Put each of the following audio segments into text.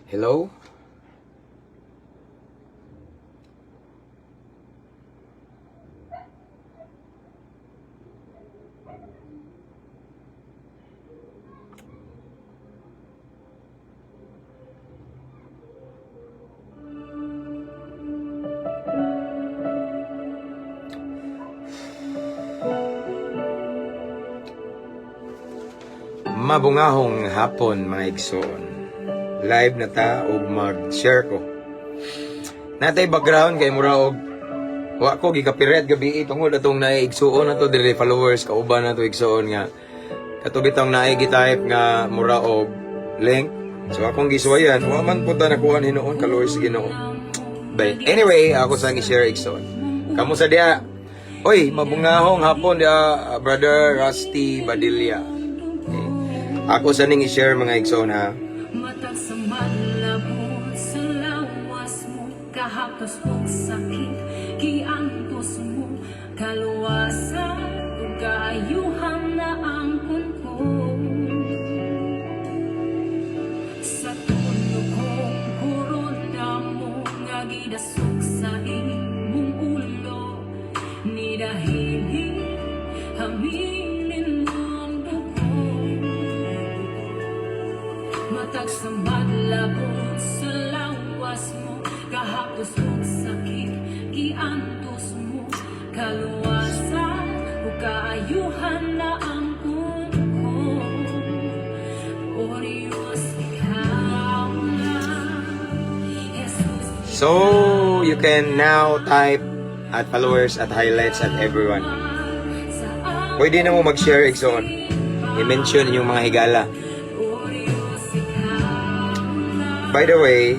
Hello? Mabungahong hapon mga igsoon. Live na ta og mag-share ko. Natay background kay mura og wa ko gikapiret gabi tungod atong naay igsoon nato dili followers kauban nato igsoon nga kato bitong naay gi-type nga mura og link. So akong gisuwayan wa man punta na kuan hinuon kaloy sa Ginoo. But anyway, ako sang i-share igsoon. Kamo sa dia? Oy, mabungahong hapon dia brother Rusty Badilla. Okay. Ako sa ning i-share mga igsoon ha. Matag sa malabot sa lawas mo, kahapos og sakit, kiantos mo, kaluwasan, ug kaayuhan na ang kunko. Sa tulog ko, kuroda mo, nga gidasok sa imong ulo, ni dahil hamilin mo ang dugo. Matag sa madlabot sa lawas mo, kahapos mong sakit, kiantos mo, kaluwasan, o kaayuhan na ang kunko. O Diyos, ikaw na, Jesus. So you can now type at followers at highlights at everyone. Pwede na mo mag-share igsoon. I-mention yung mga higala. By the way,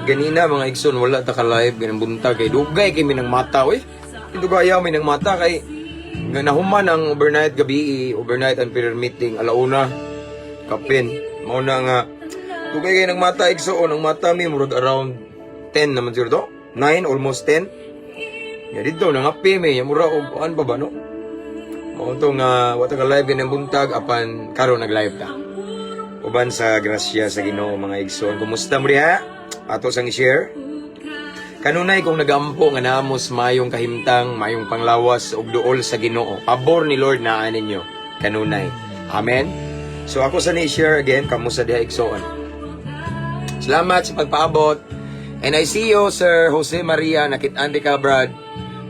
ganina mga igsoon wala ta ka live ginambunta kay dugay kay minang mata oy. Dugayaw minang mata kay nga nahuman ang overnight gabi, overnight and prayer meeting alauna kapin. Mao na nga dugay kay nang mata igsoon ang mata mi murag around 10 naman siguro to. 9 almost 10. Ya dito nangapi mi mura og an pa ba no? Mao to nga wa ta ka live ginambuntag apan karon nag-live ta. Uban sa grasya sa Ginoo mga igsoon. Kumusta mo diha? Ato sang i-share. Kanunay kung nagampo nga naamos mayong kahimtang, mayong panglawas ug duol sa Ginoo. Pabor ni Lord naa ninyo. Kanunay. Amen. So ako sa ni-share again kamusta diha igsoon. Salamat sa pagpaabot. And I see you Sir Jose Maria nakit-an ka Brad.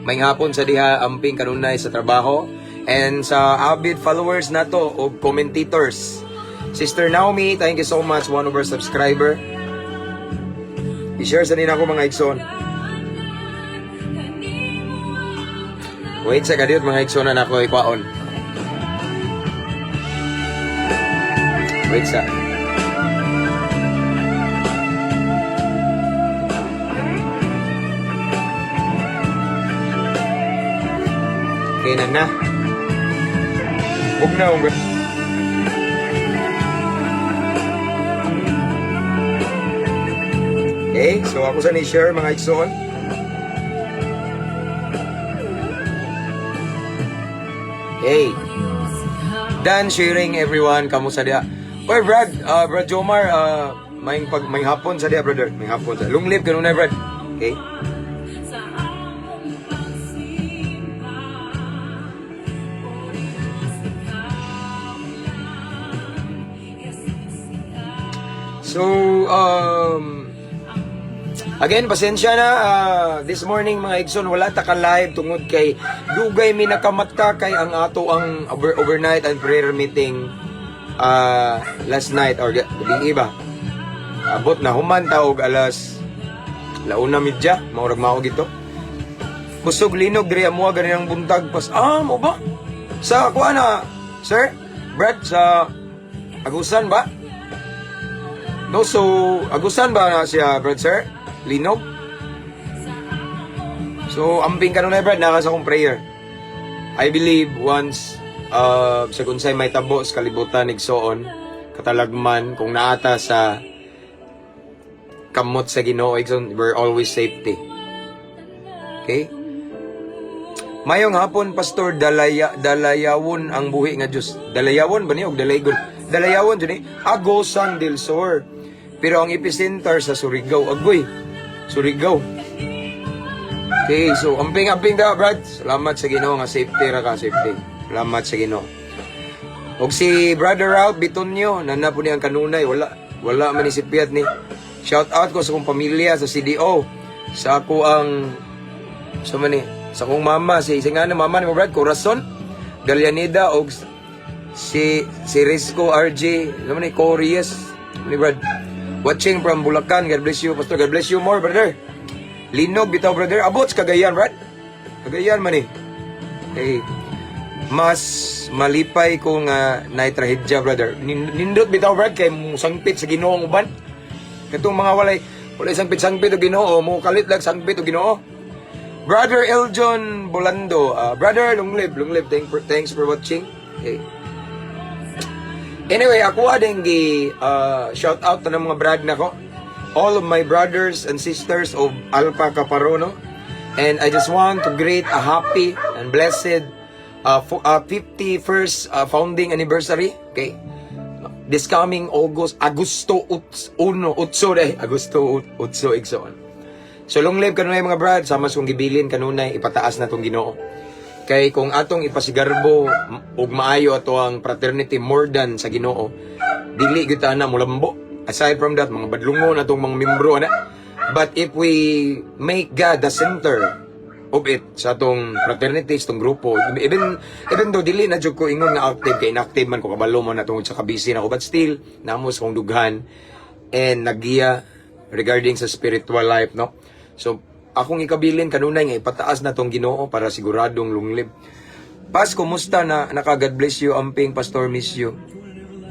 May hapon sa diha amping kanunay sa trabaho and sa avid followers nato ug commentators. Sister Naomi, thank you so much, one of our subscriber. I-share sa din ako mga igsoon. Wait sa kadiyot mga igsoon na ako ikwaon. Wait sa. Okay na. Huwag na, huwag. Okay, so ako sa ni-share mga igsoon. Hey, done sharing everyone. Kamusta dia? Oy Brad, Brad Jomar, may hapon sa dia brother. May hapon sa. Long live kanunay Brad. Okay. So, again, pasensya na. This morning, mga igsoon, wala ta ka live tungod kay dugay mi nakamata kay ang ato ang overnight and prayer meeting last night or gabi iba. Abot na human ta og alas 1:30, maurag mao gito. Kusog linog diri amo gani ang buntag pas. Mo ba? Sa kuan na, sir? Brad sa Agusan ba? No, so Agusan ba na siya, Brad sir? Linog. So, amping kanunay Brad, naka sa akong prayer. I believe once, sa kunsay may tabo sa kalibutan, igsoon, katalagman, kung naata sa kamot sa Ginoo, igsoon, we're always safety. Okay? Mayong hapon, Pastor, dalayawon ang buhi nga Diyos. Dalayawon ba niya o dalaygon? Dalayawon dyan Agosan del Sur. Pero ang epicenter sa Surigao. Agoy, Surigao. Okay, so amping-amping da, Brad. Salamat sa Ginoo nga safety ra ka, safety. Salamat sa Ginoo. Og si Brother Ralph Bitonyo, nana po niyang kanunay, wala man ni sipiat ni. Shout out ko sa kong pamilya sa CDO. Sa ako ang sa kong mama, si nga na mama ni mo Brad, Corazon, Galianida og si Risco RJ, naman ni Corias, ni Brad. Watching from Bulacan. God bless you, Pastor. God bless you more, brother. Linog bitaw, brother. Abot sa Cagayan, Brad. Cagayan man eh. Hey, mas malipay kung naitrahedya, brother. Nindot bitaw, Brad, kay sangpit sa Ginoo ang uban. Katong mga walay sangpit-sangpit o Ginoo, mo kalit lang sangpit o Ginoo. Brother Eljon Bolando, brother, long live. Thanks for watching. Okay. Anyway, ako ading shout out na ng mga brad na ko. All of my brothers and sisters of Alpha Caparono. And I just want to greet a happy and blessed 51st founding anniversary. Okay. This coming Agosto 1, Agosto 8 igsoon. So long live kanunay mga brad, sama sung gibilin kanunay ipataas na tong Ginoo. Kay kung atong ipasigarbo ug maayo ato ang fraternity more than sa Ginoo, dili gyud ta na mulambo. Aside from that, mga badlungon atong mga membro na. But if we make God the center of it sa atong fraternities, tong grupo, even though dili na jud ko ingon nga active, kay inactive man ko kabalo man natungod sa kabisi na ko, but still namos kong dughan and nagiya regarding sa spiritual life, no? So akong ikabilin kanunay nga ipataas na tong Ginoo para siguradong lunglib. Pas, kumusta na naka-God bless you, amping Pastor, miss you.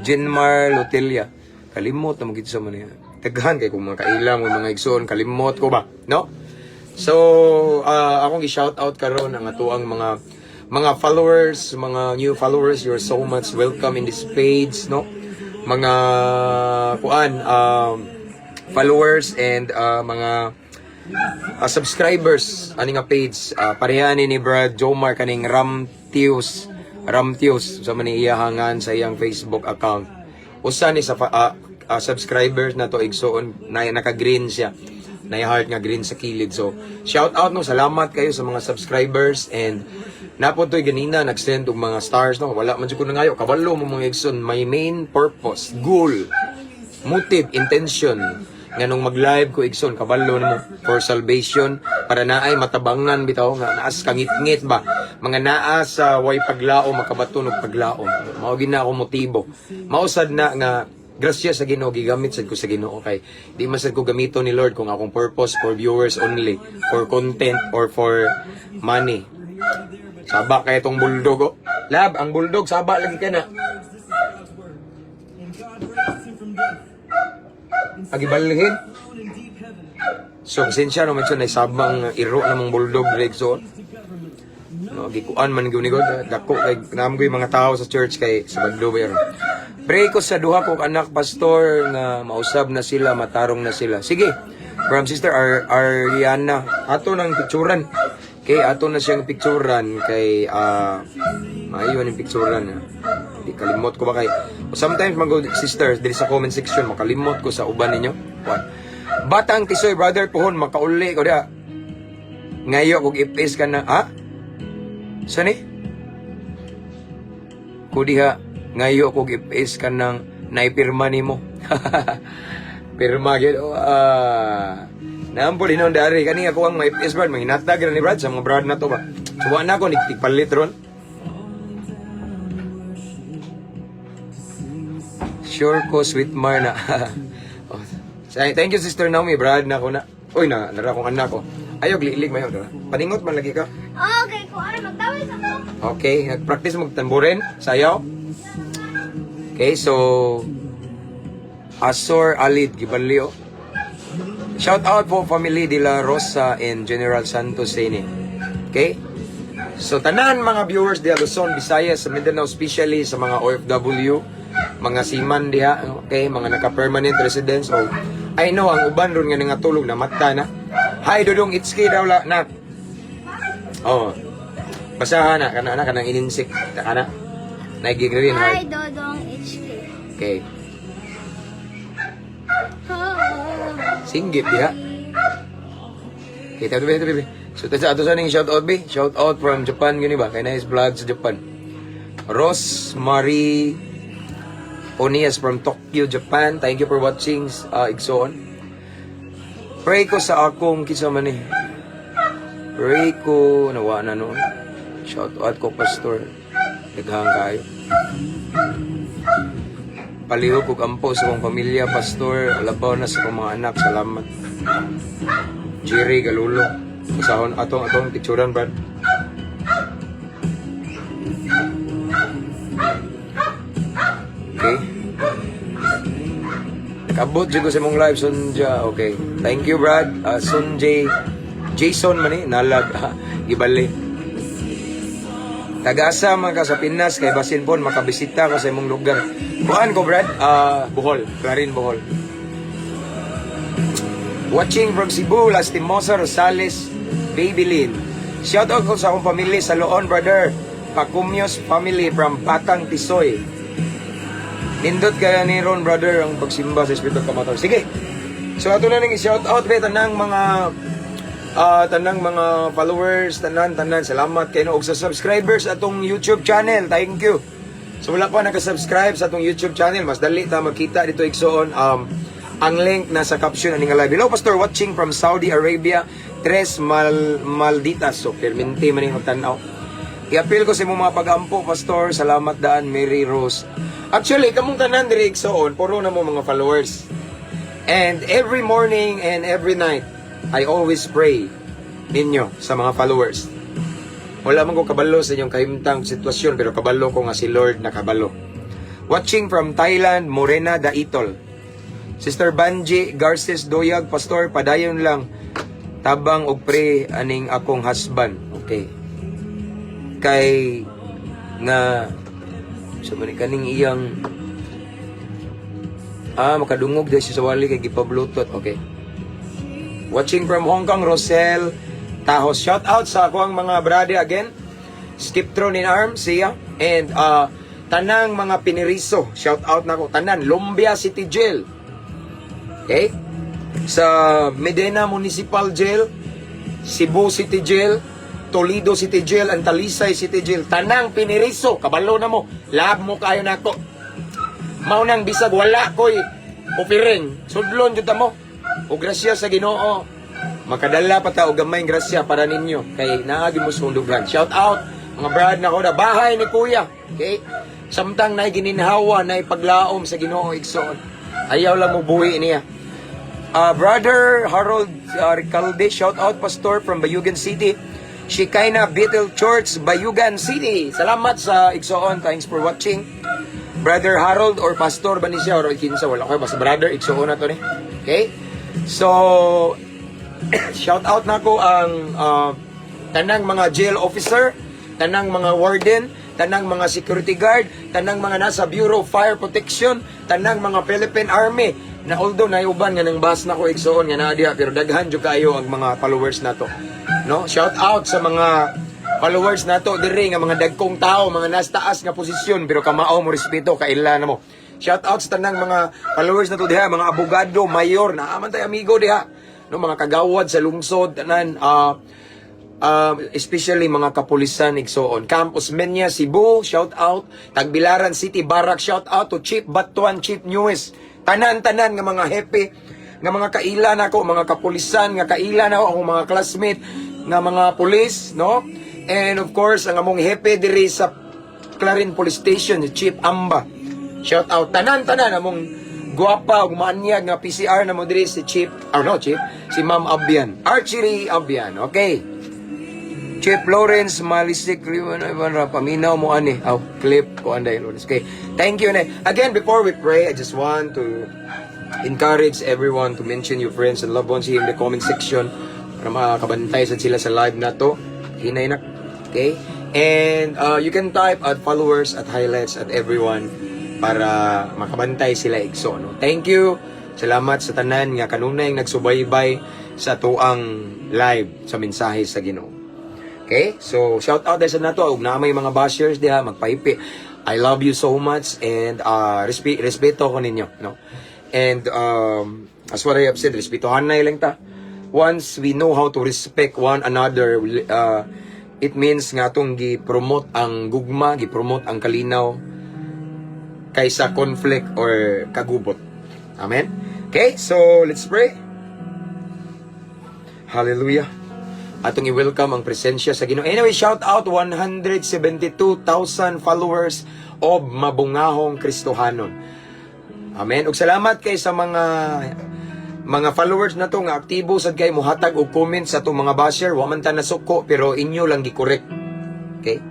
Jenmar Lotelia. Kalimot na magit sa man yan. Taghan kay kung mga kailang o mga igsoon, kalimot ko ba, no? So, akong i-shout out karon ang atuang mga followers, mga new followers, you're so much welcome in this page, no? Mga followers and mga subscribers ani nga page, pareha ni Brad Jomar kaning Ramtius sa man iyahangan sa iyang Facebook account. Usa ni sa subscribers na to igsoon na naka-green siya, na heart nga green sa kilid. So shout out, no, salamat kayo sa mga subscribers. And napod to'y ganina nag-send og mga stars, no, wala man jud ko nangayo kabalo mo mga igsoon. My main purpose, goal, motive, intention nga nung mag-live ko igsoon kabalo mo for salvation, para naay matabangan bitaw nga naas kangit-ngit ba, mga naas sa way paglao makabaton og paglao. Mao gid na ako motibo, mausad na nga grasya sa Ginoo, gigamit sad ko sa Ginoo, kay di man sad ko gamito ni Lord kung akong purpose for viewers only, for content or for money. Saba kay itong bulldog, oh. Lab, ang bulldog saba lagi ka na. Agibalhin. So, pasensya naman siya na sabang iro namang bulldog Gregson. No, gikuan man gyud ni God, dako kay namgo yung mga tao sa church kay sa Badlover. Pray ko sa duha kong anak pastor nga mausab na sila, matarong na sila. Sige. From Sister Ariana, ato nang picturan. Kay ato na siyang picturan kay maayon yung picturan. Di kalimot ko ba kay sometimes mag sisters diri sa comment section makalimot ko sa uban ninyo. Batang tisoy brother pohon makauli ko dia. Ngayo kog ipis ka na sani? Kudiha ngayo kog ipis ka nang naipirma nimo. Pirma gyud. Naampo din on dari kani ako ang maipis brad mahinatag ni Brad sa mga brad na to ba. Suwa na ko nigpalit ron. Sure ko, sweet Marna. Oh, thank you, Sister Naomi. Brad na ako na. Uy, nara kong anak ko. Ayog, lilig mayo. Paningot man lagi ka. Okay, kung ano, magtawid ako. Okay, nag-practice magtamburin. Sayaw. Okay, so Asor Alid Gibalio. Shout out po family de la Rosa and General Santos Sene. Okay? So tanan mga viewers de Luzon, Visayas, sa Mindanao, especially sa mga OFW, mga seaman diha, okay, mga naka-permanent residents. Oh, I know ang uban ron nga nangatulog na mata na. Hi Dudong Itski daw la na. Oh. Basahan na kanang ininsik kana. Nagigrerin Hi, heart. Dodong HK. Okay. Singgit diha. Okay, tabi. So, ato sa ning shout out be. Shout out from Japan, gini ba? Kay nice vlog sa Japan. Rosemary Onias from Tokyo, Japan. Thank you for watching, Igsoon. Pray ko sa akong kisa man eh. Pray ko, nawa na noon. Shout out ko, Pastor. Naghang kayo. Palihog ko kampo sa akong pamilya, Pastor. Alabaw na sa akong mga anak. Salamat. Jerry Galulo. Kasahon atong picturean, Brad. Okay. Nakabot dyan ko sa mong live, Sunja. Okay. Thank you, Brad. Sunjay. Jason man eh. Nalag. Gibali. Tagasa man ka sa Pinas. Kay basin po, makabisita ka sa imong lugar. Kuhaan ko, Brad. Bohol. Clarin, Bohol. Watching from Cebu, Lastimosa, Rosales, Babylin. Shoutout ko sa akong pamilya sa Loon, brother. Pacumyos family from Batang Tisoy. Nindot kaya ni Ron, brother, ang pagsimba sa Espiritu Kamator. Sige. So ato na nang i-shoutout be tanang mga followers, tanan. Salamat kayo og sa subscribers atong YouTube channel. Thank you. So wala pa naka-subscribe sa atong YouTube channel, mas dali ta magkita dito igsoon. Ang link nasa caption aning live. Hello, Pastor, watching from Saudi Arabia, Tres Malditas. So, perminti man yung tanaw. I-appeal ko sa mga pag-ampo, Pastor. Salamat daan, Mary Rose. Actually, kamong tanan diri igsoon, puro na mo mga followers. And every morning and every night, I always pray ninyo sa mga followers. Wala man ko kabalo sa inyong kahimtang sitwasyon, pero kabalo ko nga si Lord na kabalo. Watching from Thailand, Morena Daitol. Sister Banji Garces Doyag, Pastor, padayon lang tabang og pre aning akong husband. Okay. Kay nga sa kaning iyang makadungog dahil siya sa wali kay gipa-bluetooth. Okay. Watching from Hong Kong, Rosel Tahos. Shout out sa akong mga brother again. Skip Throne in Arms, siya. And tanang mga piniriso. Shout out na ko. Tanan, Lumbia City Jail. Okay? Sa Medina Municipal Jail, Cebu City Jail, Toledo City Jail, Antalisay City Jail, tanang piniriso, kabalo na mo, lab mo kayo na ako. Maunang bisag wala ko'y upiring, sudlon dyan mo, o grasya sa Ginoo, makadala pa ta o gamay grasya para ninyo, kay naagi mo sundugan. Shout out, mga brad na ko na, bahay ni Kuya, okay? Samtang na gininhawa, na ipaglaom sa Ginoo igsoon. Ayaw lang mo buhi niya. Brother Harold Ricalde, shout out, Pastor from Bayugan City. Shekinah Bethel Church, Bayugan City. Salamat sa igsoon. Thanks for watching. Brother Harold or Pastor ba ni siya or kinsa wala ko basta brother igsoon na to ni. Okay? So shout out nako ang tanang mga jail officer, tanang mga warden, tanang mga security guard, tanang mga nasa Bureau of Fire Protection, tanang mga Philippine Army na although naiuban nga nang bas na ko igsoon nga naa diha pero daghan jud kayo ang mga followers nato. No? Shout out sa mga followers nato diri nga mga dagkong tao, mga nas taas nga posisyon pero kamao mo respeto kaila na mo. Shout out sa tanang mga followers nato diha, mga abogado, mayor, naaman tay amigo diha. No, mga kagawad sa lungsod tanan especially mga kapulisan igsoon. Campus Menya, Cebu, shout out. Tagbilaran City, Barak, shout out to Chief Batuan, Chief Newes. Tanan-tanan nga mga hepe, nga mga kaila na ako, mga kapulisan, nga kaila na ako, akong mga classmate, nga mga pulis, no? And of course, ang among hepe diri sa Clarin Police Station, Chief Amba. Shout out. Tanan-tanan, among guwapa, ug maanyag nga PCR na mo diri si Chief, si Ma'am Abian. Archery Abian, okay? Chief Lawrence Malisik paminaw mo ani clip ko anday. Okay, thank you. Again, before we pray, I just want to encourage everyone to mention your friends and loved ones here in the comment section para makakabantay sa sila sa live na to. Hinay na. Okay, and you can type at followers at highlights at everyone para makabantay sila igso. No? Thank you. Salamat sa tanan nga kanunay nagsubaybay sa tuang live sa mensahe sa Ginoo. Okay? So, shout out dahil sa nato. Huwag na may mga bashers diha, magpaipi. I love you so much and respeto ko ninyo, no? And as what I have said, respetohan na lang ta. Once we know how to respect one another, it means nga itong gi-promote ang gugma, gi-promote ang kalinaw kaysa conflict or kagubot. Amen? Okay, so let's pray. Hallelujah. Atong i-welcome ang presensya sa Ginoo. Anyway, shout out 172,000 followers of Mabungahong Kristohanon. Amen. Ug salamat kay sa mga followers na to nga aktibo sad kay mohatag og comment sa atong mga basher. Wa man ta nasuko pero inyo lang gi-correct. Okay?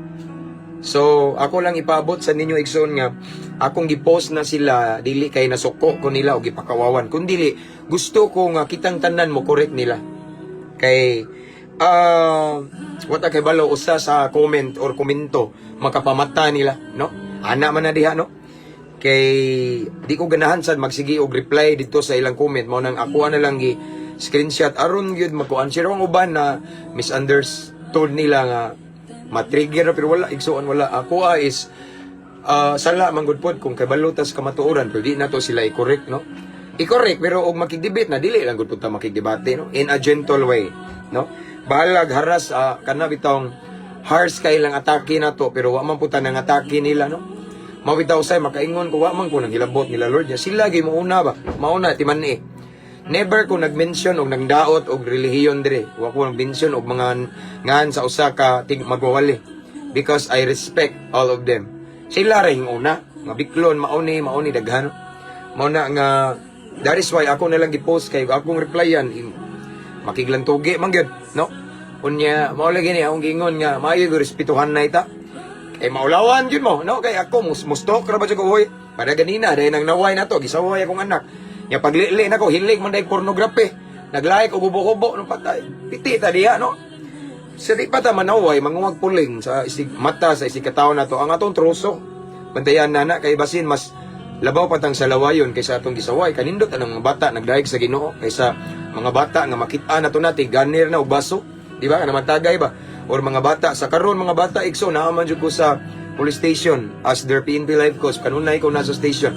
So, ako lang ipaabot sa ninyo igsoon nga akong gi-post na sila dili kay nasuko ko nila o gipakawawan. Kun dili gusto ko nga kitang tanan mo correct nila. Kay wata kay balo usa sa comment or komento makapamata nila, no? Ana man na diha, no? Kay di ko ganahan sad magsigi og reply dito sa ilang comment mo nang ako na lang gi screenshot aron gyud makuan sila ang uban na misunderstood nila nga matrigger pero wala igsuon wala ako is sala manggod pod kung kay balutas ka matuoran pero di na to sila i-correct, no? I-correct pero og makigdebate na dili lang gud ta makigdebate, no? In a gentle way, no? Bahalag haras kana bitong harsh kay lang atake na to pero wa man puta nang atake nila, no? Mawitaw say makaingon ko wa man ko nang hilabot nila Lord niya sila gyud mauna ba mauna timan never ko nag-mention og nagdaot og relihiyon dire wa ko nag-mention og mga ngan sa usa ka magwawali because I respect all of them sila ring una nga biklon mauni daghan mauna nga that is why ako na lang gi-post kay akong replyan makiglantugi man gyud, no? Unya mao lagi ni akong gingon nga maayo gyud respetuhan na ita. Maulawan yun mo, no? Kaya ako, mustok ra ba siya ko, hoy? Para ganina, dahil nang naway na to, gisaway akong anak. Nga paglili na ko, hilig man dahil pornography. Nag-like o gubo-gubo, no patay. Piti ta diya, no? Sa di pa ta manaway, manguwag puling sa mata, sa isikataw na to. Ang atong troso, bantayan na kay basin, mas labaw patang sa lawayon kaysa atong gisaway. Kanindot ang mga bata, nagdaig sa Ginoo. Kaysa mga bata, nga makita na to natin, ganir na o baso. Di ba? Naman tagay ba? Or mga bata, sa karon mga bata, ikso, naaman dyan ko sa police station as their PNP life coach. Kanunay ko nasa station.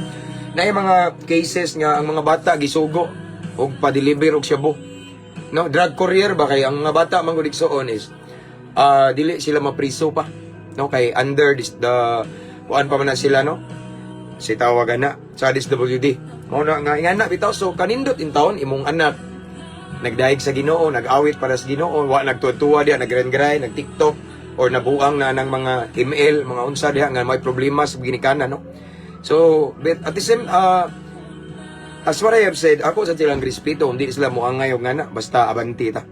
Na yung mga cases nga, ang mga bata, gisugo, o pa-deliver, o shabu. No? Drug courier ba? Kaya ang mga bata, mga iksoon is, dili sila mapriso pa. No? Kay under kuan pa man na sila, no? Si tawagan na, sa DSWD. Mauna nga, ingana, bitaw, so kanindot in taon, imong anak, nagdaig sa Ginoo, nag-awit para sa Ginoo, wa nagtuwa diha, nagren-gray, nag-TikTok or nabuang na ng mga email, mga unsa diha nga may problema sa ginikanan, no? So, but at the same as what I have said, ako sa tilang respeto, hindi sila muangay og ngana, basta abanti ta.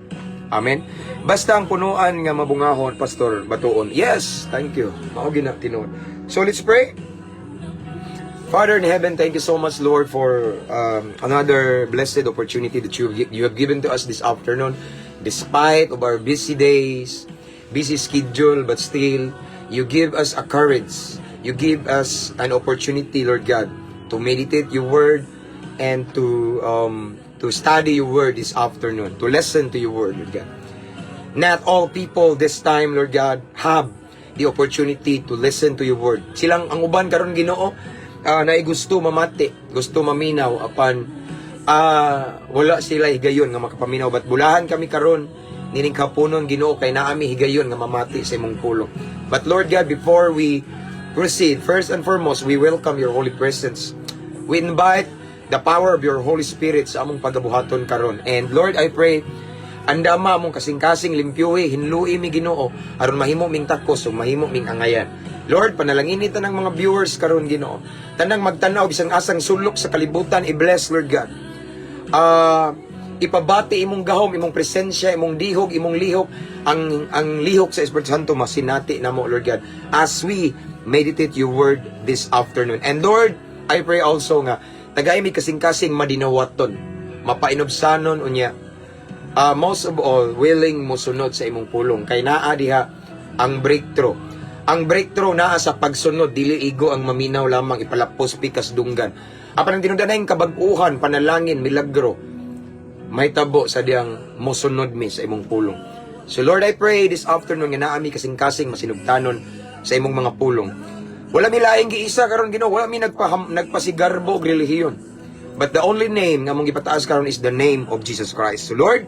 Amen. Basta ang punuan nga mabungahon, Pastor Batuon. Yes, thank you. Mao gina tinuod. So let's pray. Father in heaven, thank you so much, Lord, for another blessed opportunity that you have given to us this afternoon. Despite of our busy days, busy schedule, but still, you give us a courage. You give us an opportunity, Lord God, to meditate your word and to study your word this afternoon, to listen to your word, Lord God. Not all people this time, Lord God, have the opportunity to listen to your word. Silang ang uban karon Ginoo, na gusto mamati, gusto maminaw apan wala sila higayon nga makapaminaw but bulahan kami karon nining kapunon Ginoo kay naami higayon nga mamati sa imong pulong. But Lord God, before we proceed, first and foremost, we welcome your holy presence. We invite the power of your Holy Spirit sa among pagabuhaton karon. And Lord, I pray andama among kasing-kasing limpyuhi, hinlui mi Ginoo aron mahimo ming takos o mahimo ming angayan. Lord, panalangin ito ng mga viewers karon Ginoo. Tanang magtanaw bisan asang sulok sa kalibutan, i-bless Lord God. Ipabati imong gahom, imong presensya, imong dihog, imong lihok, ang lihok sa Espiritu Santo masinati namo Lord God as we meditate your word this afternoon. And Lord, I pray also nga tagay mi kasing-kasing madinawaton, mapainobsanon unya. Most of all, willing mo sunod sa imong pulong kay naa diha ang breakthrough. Ang breakthrough naa sa pagsunod, dili igo ang maminaw lamang ipalapos pikas dunggan. Apan ang tinudanay kabag-uhan, panalangin, milagro, may tabo sa diyang mosunod mi sa imong pulong. So Lord, I pray this afternoon nga naami kasing-kasing masinugtanon sa imong mga pulong. Wala mi laing giisa karon Ginoo, wala mi nagpasigarbo og relihiyon. But the only name nga mong gipataas karon is the name of Jesus Christ. So Lord,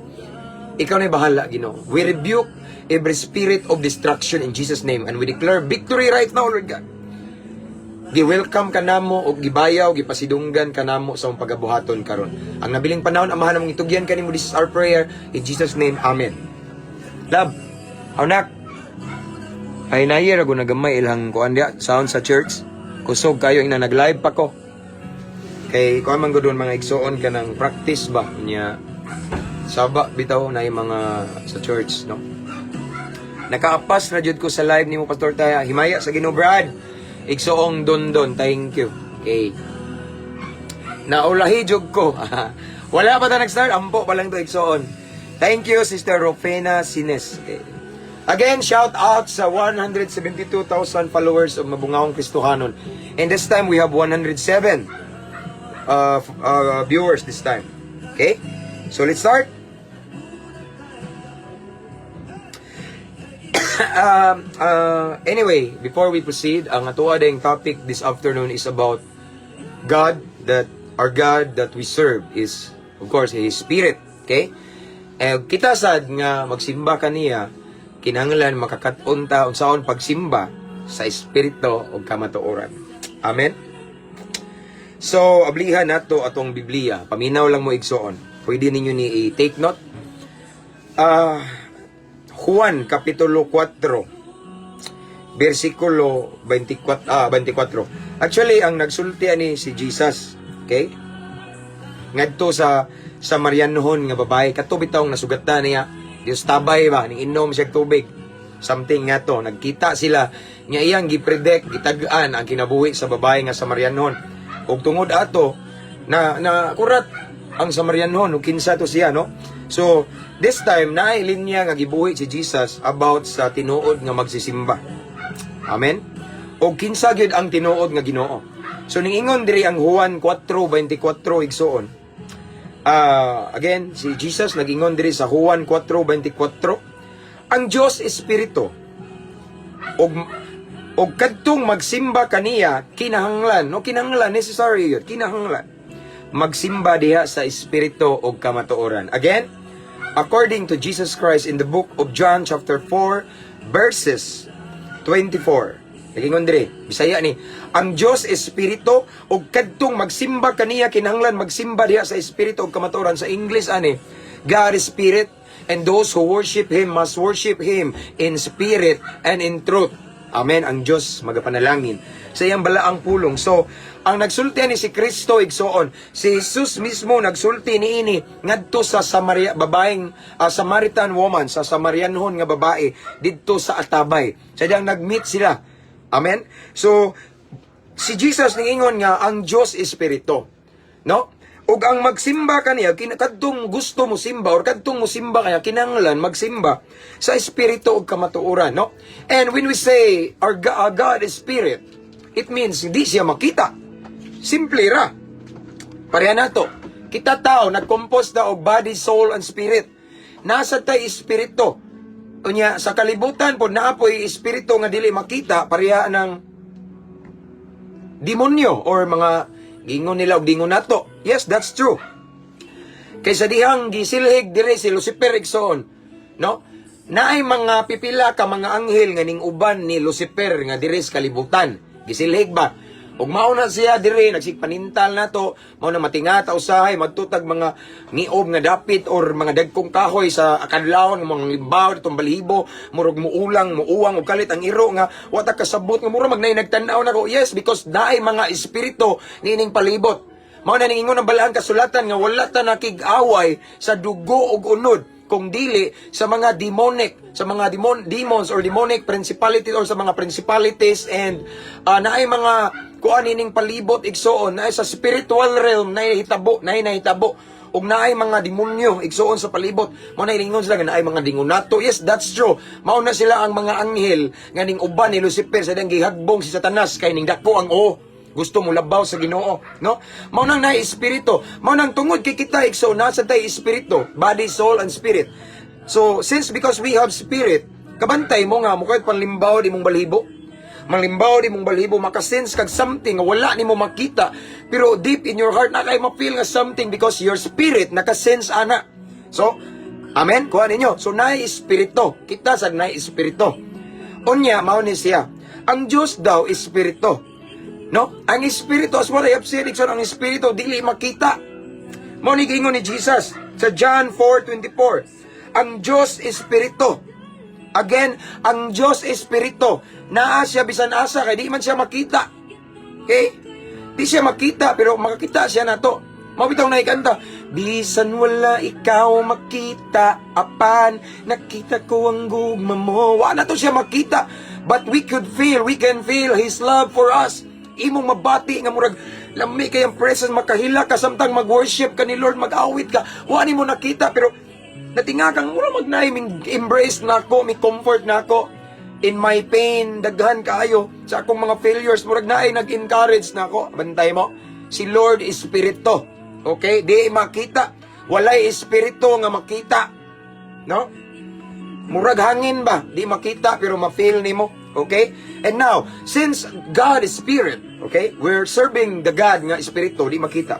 ikaw na bahala Ginoo. We rebuke every spirit of destruction in Jesus name and we declare victory right now, Lord God. Gi-welcome ka namo og gibayaw, gipasidunggan ka namo sa mong pagabuhaton karon. Ang nabiling panahon amahan namong itugyan kanimo, this is our prayer in Jesus name. Amen. Love. Anak. Ay nayer ako nagamay ilang kuan dia sound sa church. Kusog kayo ina nag-live pa ko. Kay kuan man gud mga igsoon ka ng practice ba nya. Saba bitaw na yung mga sa church, no. Nakaapas na jud ko sa live nimo Pastor Taya. Himaya sa Ginoo Brad. Igsoong Dondon, thank you. Okay. Naulahi jud ko. Wala pa ta nag-start, ampo pa lang to igsoon. Thank you Sister Rofena Sines. Okay. Again, shout out sa 172,000 followers of Mabungahong Kristohanon. And this time we have 107 viewers this time. Okay? So let's start. Anyway, before we proceed, ang atuwa dayong topic this afternoon is about God, that our God that we serve is, of course, His Spirit. Okay? Kita sad nga magsimba kaniya, kinahanglan makakaton ta unsaon pagsimba sa espiritu o kamatuoran. Amen. So ablihan nato atong Biblia. Paminaw lang mo igsoon. Pwede ninyo ni i-take note. Juan kapitulo 4 versikulo 24. Actually ang nagsulti ani si Jesus, okay? Ngadto sa Samarianhon nga babae, kato bitaw nasugatan niya. Diyos tabay ba, ning inom siya tubig. Something nga to, nagkita sila, nga iyang gipredict, gitagaan ang kinabuhi sa babae nga Samarianhon. Ug tungod ato, na kurat ang Samarianhon, ug kinsa to siya, no? So, this time, nailin niya nga gibuhi si Jesus about sa tinuod nga magsisimba. Amen? Ug kinsa gyud ang tinuod nga Ginoo. So, ningingon diri ang Juan 4:24 igsoon. Again, si Jesus nag-ingon diri sa Juan 4:24, ang Dios espiritu. Og kadtong magsimba kaniya kinahanglan, no, kinahanglan necessary yun, kinahanglan magsimba diha sa espiritu og kamatuoran. Again, according to Jesus Christ in the book of John chapter 4 verses 24. Nagingon diri, Bisaya ni, ang Dios espiritu ug kadtong magsimba kaniya kinahanglan magsimba diha sa espiritu ug kamatuoran. Sa English ani, God is spirit and those who worship Him must worship Him in spirit and in truth. Amen. Ang Dios magapanalangin sa iyang balaang pulong. So, ang nagsulti ni si Kristo igsoon, si Jesus mismo nagsulti niini ngadto sa babaeng Samaritan woman, sa Samarianhon nga babae didto sa Atabay. Sadyang nagmeet sila. Amen? So, si Jesus ningingon nga, ang Diyos Espiritu. No? Ug ang magsimba kaniya, kadtong gusto mo simba, or kadtong mo simba kaya, kinanglan magsimba sa Espiritu ug kamatuoran. No? And when we say, our God is Spirit, it means, hindi siya makita. Simple ra. Pareha na to. Kita tao, nag-compose na og body, soul, and spirit. Nasa tay Espiritu. Unya sa kalibutan po naapoy espiritu nga dili makita, pareha ng demonyo or mga gingon nila og dingon nato. Yes, that's true. Kaysa dihang gisilhig dire si Lucifer igsoon, no? Naay mga pipila ka mga anghel nga ning uban ni Lucifer nga dire sa kalibutan. Gisilhig ba? Ug mao na siya dire nagsigpanintal nato, mao na matingata usahay magtutag mga niob nga dapit or mga dagkong kahoy sa akadlawon ng mga limbaw ditong balibo, murag muulang, muuwang ug kalit ang iro nga wata kasabot nga mura magnay nagtan-aw nako. Yes, because naay mga espiritu nining palibot. Mao na ningon ang balaang kasulatan nga wala ta nakig-away sa dugo ug unod, kung dili sa mga demonic, sa mga demons or demonic principalities or sa mga principalities and naay mga kuan ining palibot igsoon, naay sa spiritual realm naay nahitabo ug naay mga demonyo igsoon sa palibot. Mao na ilingon sila nga naay mga dingonato. Yes, that's true. Mao na sila ang mga anghel nga ning uban ni Lucifer sa dang gihagbong si Satanas kay ning dako ang gusto mo labaw sa Ginoo, no? Mao nang naay espiritu, mao nang tungod kay kita igsoon nasa tay espiritu, body, soul, and spirit. So, because we have spirit, kabantay mo nga mo kahit panlimbaw di mong balibo. malimbaw di mong balibo, makasense kag something nga wala nimo makita, pero deep in your heart na kay ma-feel nga something because your spirit nakasense ana. So, amen, kuha ninyo. So, naay espiritu. Kita sa naay espiritu. Unya, mao ni siya. Ang Diyos daw, espiritu. No? Ang espiritu, as what I have said, ang espiritu, dili makita. Mao ni gingon ni Jesus sa John 4:24. Ang Diyos, espiritu. Again, ang Diyos, espiritu. Naa siya bisan asa, kaya di man siya makita. Okay? Di siya makita, pero makakita siya na to. Mabitaw na ikanta. Bisan wala ikaw makita, apan nakita ko ang gugma mo. Wala to siya makita. But we can feel His love for us. Imong mabati nga murag lami kayang presence, makahila ka samtang mag-worship ka ni Lord, mag-awit ka. Wala ni mo nakita, pero natinga kang mura magnay, embrace na ako, may comfort na ako. In my pain, daghan kaayo. Sa akong mga failures, murag naay nag-encourage na ako. Bantay mo, si Lord Espiritu. Okay? Di makita. Walay espiritu nga makita. No? Murag hangin ba? Di makita pero ma-feel nimo. Okay? And now, since God is Spirit, okay? We're serving the God nga espiritu, di makita.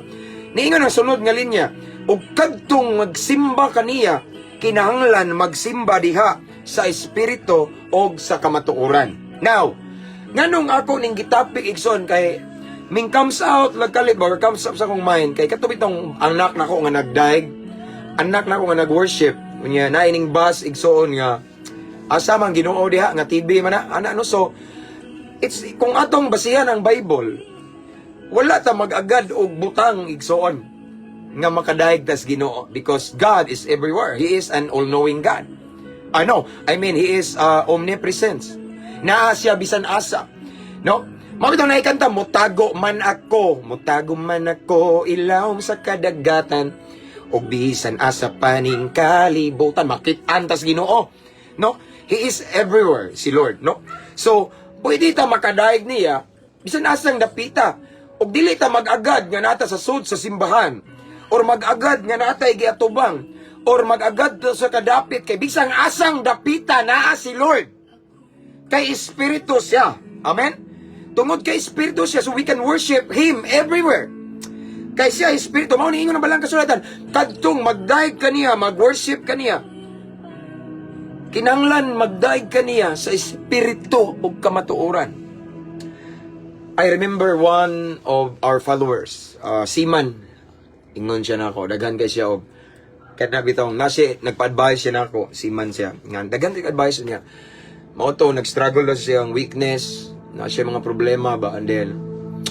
Niingon ang sunod nga linya, ug kadtong magsimba kaniya, kinahanglan magsimba diha sa espiritu o sa kamatuoran. Now, nganong ako ning gitapik igsoon kay Ming comes out lagkalit ba or comes up sa akong mind kay katubit tong anak nako nga nagdaig, anak nako nga nag-worship unya na ining bus igsoon nga asa man Ginoo diha nga TV man na ana no. So it's kung atong basihan ang Bible, wala ta mag-agad og butang igsoon nga makadaig tas Ginoo because God is everywhere. He is an all-knowing God. I mean He is omnipresent. Naa siya bisan asa. No? Mabitaw na ikanta, mutago man ako, ilawom sa kadagatan, o bisan asa paning kalibutan, makitaan tas Ginoo. No? He is everywhere, si Lord. No? So, pwede ta makadaig niya, bisan asang dapita, o dili ta mag-agad nga nata sa sud sa simbahan, or mag-agad nga nata igiatubang, or mag-agad sa kadapit, kay bisang asang dapita naa si Lord. Kay Espiritu siya. Amen? Tungod kay Espiritu siya, so we can worship Him everywhere. Kay siya Espiritu, mao niingon ang balang kasulatan, kadtong magdaig kaniya, mag-worship kaniya, kinanglan magdaig kaniya sa Espiritu ug kamatuoran. I remember one of our followers, Seaman, ingon siya nako, daghan kay siya og kada bitong nasi nagpa-advise siya nako, Seaman siya. Nga daghan kay advice niya. Mao to nag-struggle na siya ang weakness, na siya mga problema ba, and then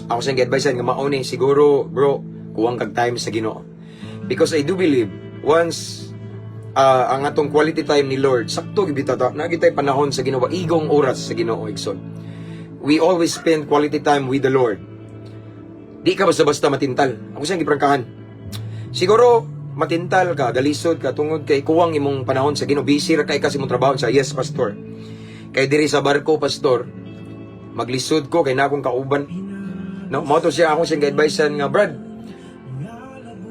ako siyang advice nga mauni siguro bro kuwang kag time sa Ginoo, because I do believe once ang atong quality time ni Lord sakto gibita ta na gitay panahon sa Ginoo, igong oras sa Ginoo igsoon. We always spend quality time with the Lord. Di ka basta-basta matintal. Ako siyang giprangkahan, siguro matintal ka, galisod ka tungod kay kuwang imong panahon sa Ginoo, busy ra kay kasi imong trabaho sa yes pastor. Kay diri sa barko pastor, maglisod ko kay na akong kauban. No, mao to siya ako siyang advisean nga Brad,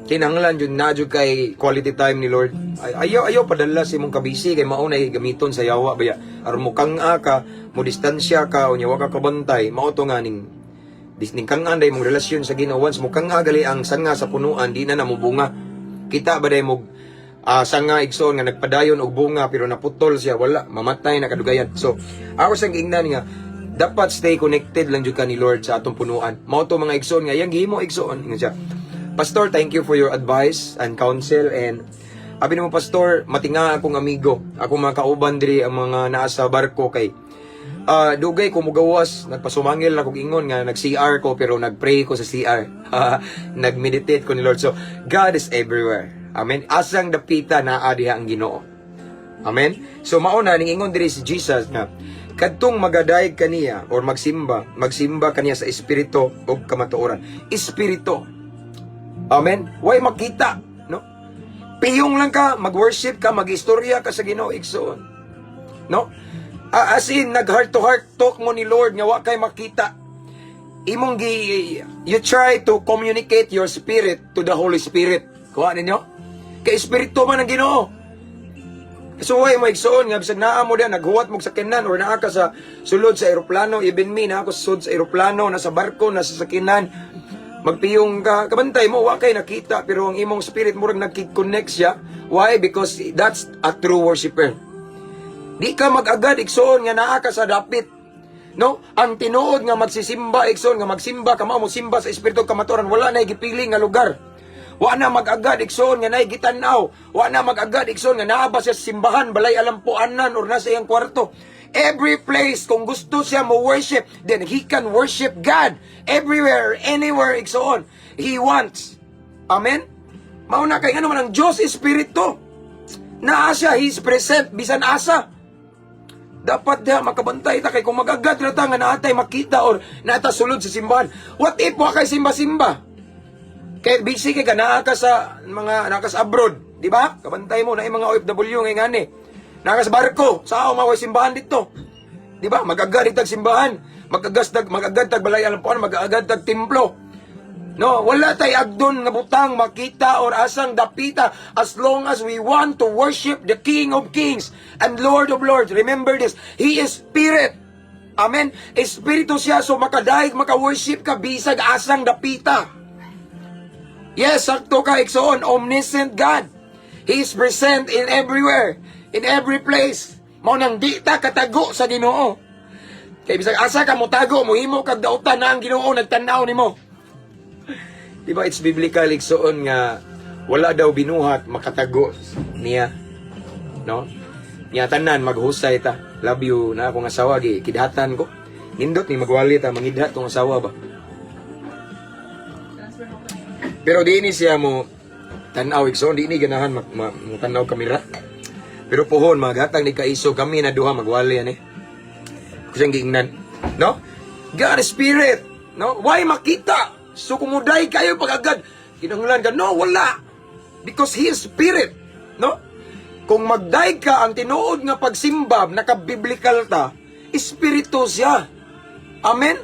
kinahanglan jud na jud kay quality time ni Lord. Ayaw padala sa imong kabisi kay mao nay gamiton sa yawa baya aron mo kang-a ka, mo distansya ka unya wa ka kabantay. Mao to nga ning kang-an day mong relasyon sa Ginoo. Once mo kang-a gali ang sanga sa punuan, di na namubunga. Kita ba day mo sanga igsoon nga nagpadayon og bunga pero naputol siya, wala, mamatay na kadugayan. So ako siyang giingnan nga dapat stay connected lang jud ka ni Lord sa atong punuan. Mao to mga igsoon nga yang gihimo igsoon nga siya. Pastor, thank you for your advice and counsel, and abi nimo pastor, matinga akong amigo, ako mga kauban diri ang mga naa sa barko kay dugay ko mugawas, nagpasumangil na kog ingon nga nag-CR ko pero nag-pray ko sa CR. Nag-meditate ko ni Lord. So God is everywhere. Amen. Asang dapita naa diha ang Ginoo. Amen. So mauna ning ingon diri si Jesus nga kadtong magadaig kaniya or magsimba kaniya sa espiritu ug kamatuoran. Espiritu. Amen. Way makita, no? Piyong lang ka, mag-worship ka, mag-istorya ka sa Ginoo igsoon. No? As in nag-heart to heart talk mo ni Lord nga wa kay makita. Imong you try to communicate your spirit to the Holy Spirit. Kuha ninyo? Kay espiritu man ang Ginoo. Suway mo igsoon nga bisag naa mo diyan naghuwat mo sa sakyanan or naa ka sa sulod sa eroplano, even me naa ako sulod sa eroplano, nasa barko, nasa sakyanan, magpiyong ka, kabantay mo wa kay nakita pero ang imong spirit murag nagki-connect siya. Why? Because that's a true worshipper. Di ka mag-agad igsoon nga naa ka sa dapit. No? Ang tinuod nga magsisimba igsoon nga magsimba ka mao mo simba sa espiritu kamaturan, wala na gipili nga lugar. Wa na mag-agad igsoon nga nay gitanaw. Wa na mag-agad igsoon nga naa ba siya sa simbahan, balay alampuanan or nasa iyang kwarto. Every place kung gusto siya mo worship, then he can worship God everywhere, anywhere igsoon he wants. Amen. Mao na kay ano man ang Dios Espiritu. Naa siya, he is present bisan asa. Dapat diha makabantay ta kay kung mag-agad ra ta nga naatay makita or naata sulod sa simbahan. What if wa kay simba-simba? Kaya busy kay ka, naka sa mga nakas abroad, di ba? Kabantay mo na yung mga OFW ngay ngani. Nakas barko, sa ako maway simbahan dito. Di ba? Mag-agad tag simbahan, mag-agad tag balay alampuan, mag-agad tag templo. No, wala tay agdon nga butang makita or asang dapita as long as we want to worship the King of Kings and Lord of Lords. Remember this, He is Spirit. Amen. Espiritu siya, so makadaig, maka-worship ka bisag asang dapita. Yes, sakto ka, igsoon, omniscient God. He is present in everywhere, in every place. Mao nang di ta katago sa Ginoo. Kay bisag asa ka mo tago, mohimo kag dautan na ang Ginoo nagtan-aw nimo. Diba, it's biblical, igsoon nga wala daw binuhat makatago niya. No? Niya tanan maghusay ta. Love you na akong asawa gi kidhatan ko. Nindot ni magwali ta mangidhat tong asawa ba. Pero di ni siya mo tanaw igsoon, di ni ganahan tanaw kamera. Pero pohon maghatag ni kaiso kami na duha magwali ani. Kusang giingnan, no? God is Spirit, no? Why makita? So kumuday kayo pag-agad kinahanglan ka, no, wala. Because He is Spirit, no? Kung magday ka ang tinuod nga pagsimba, naka-biblical ta, espiritu siya. Amen?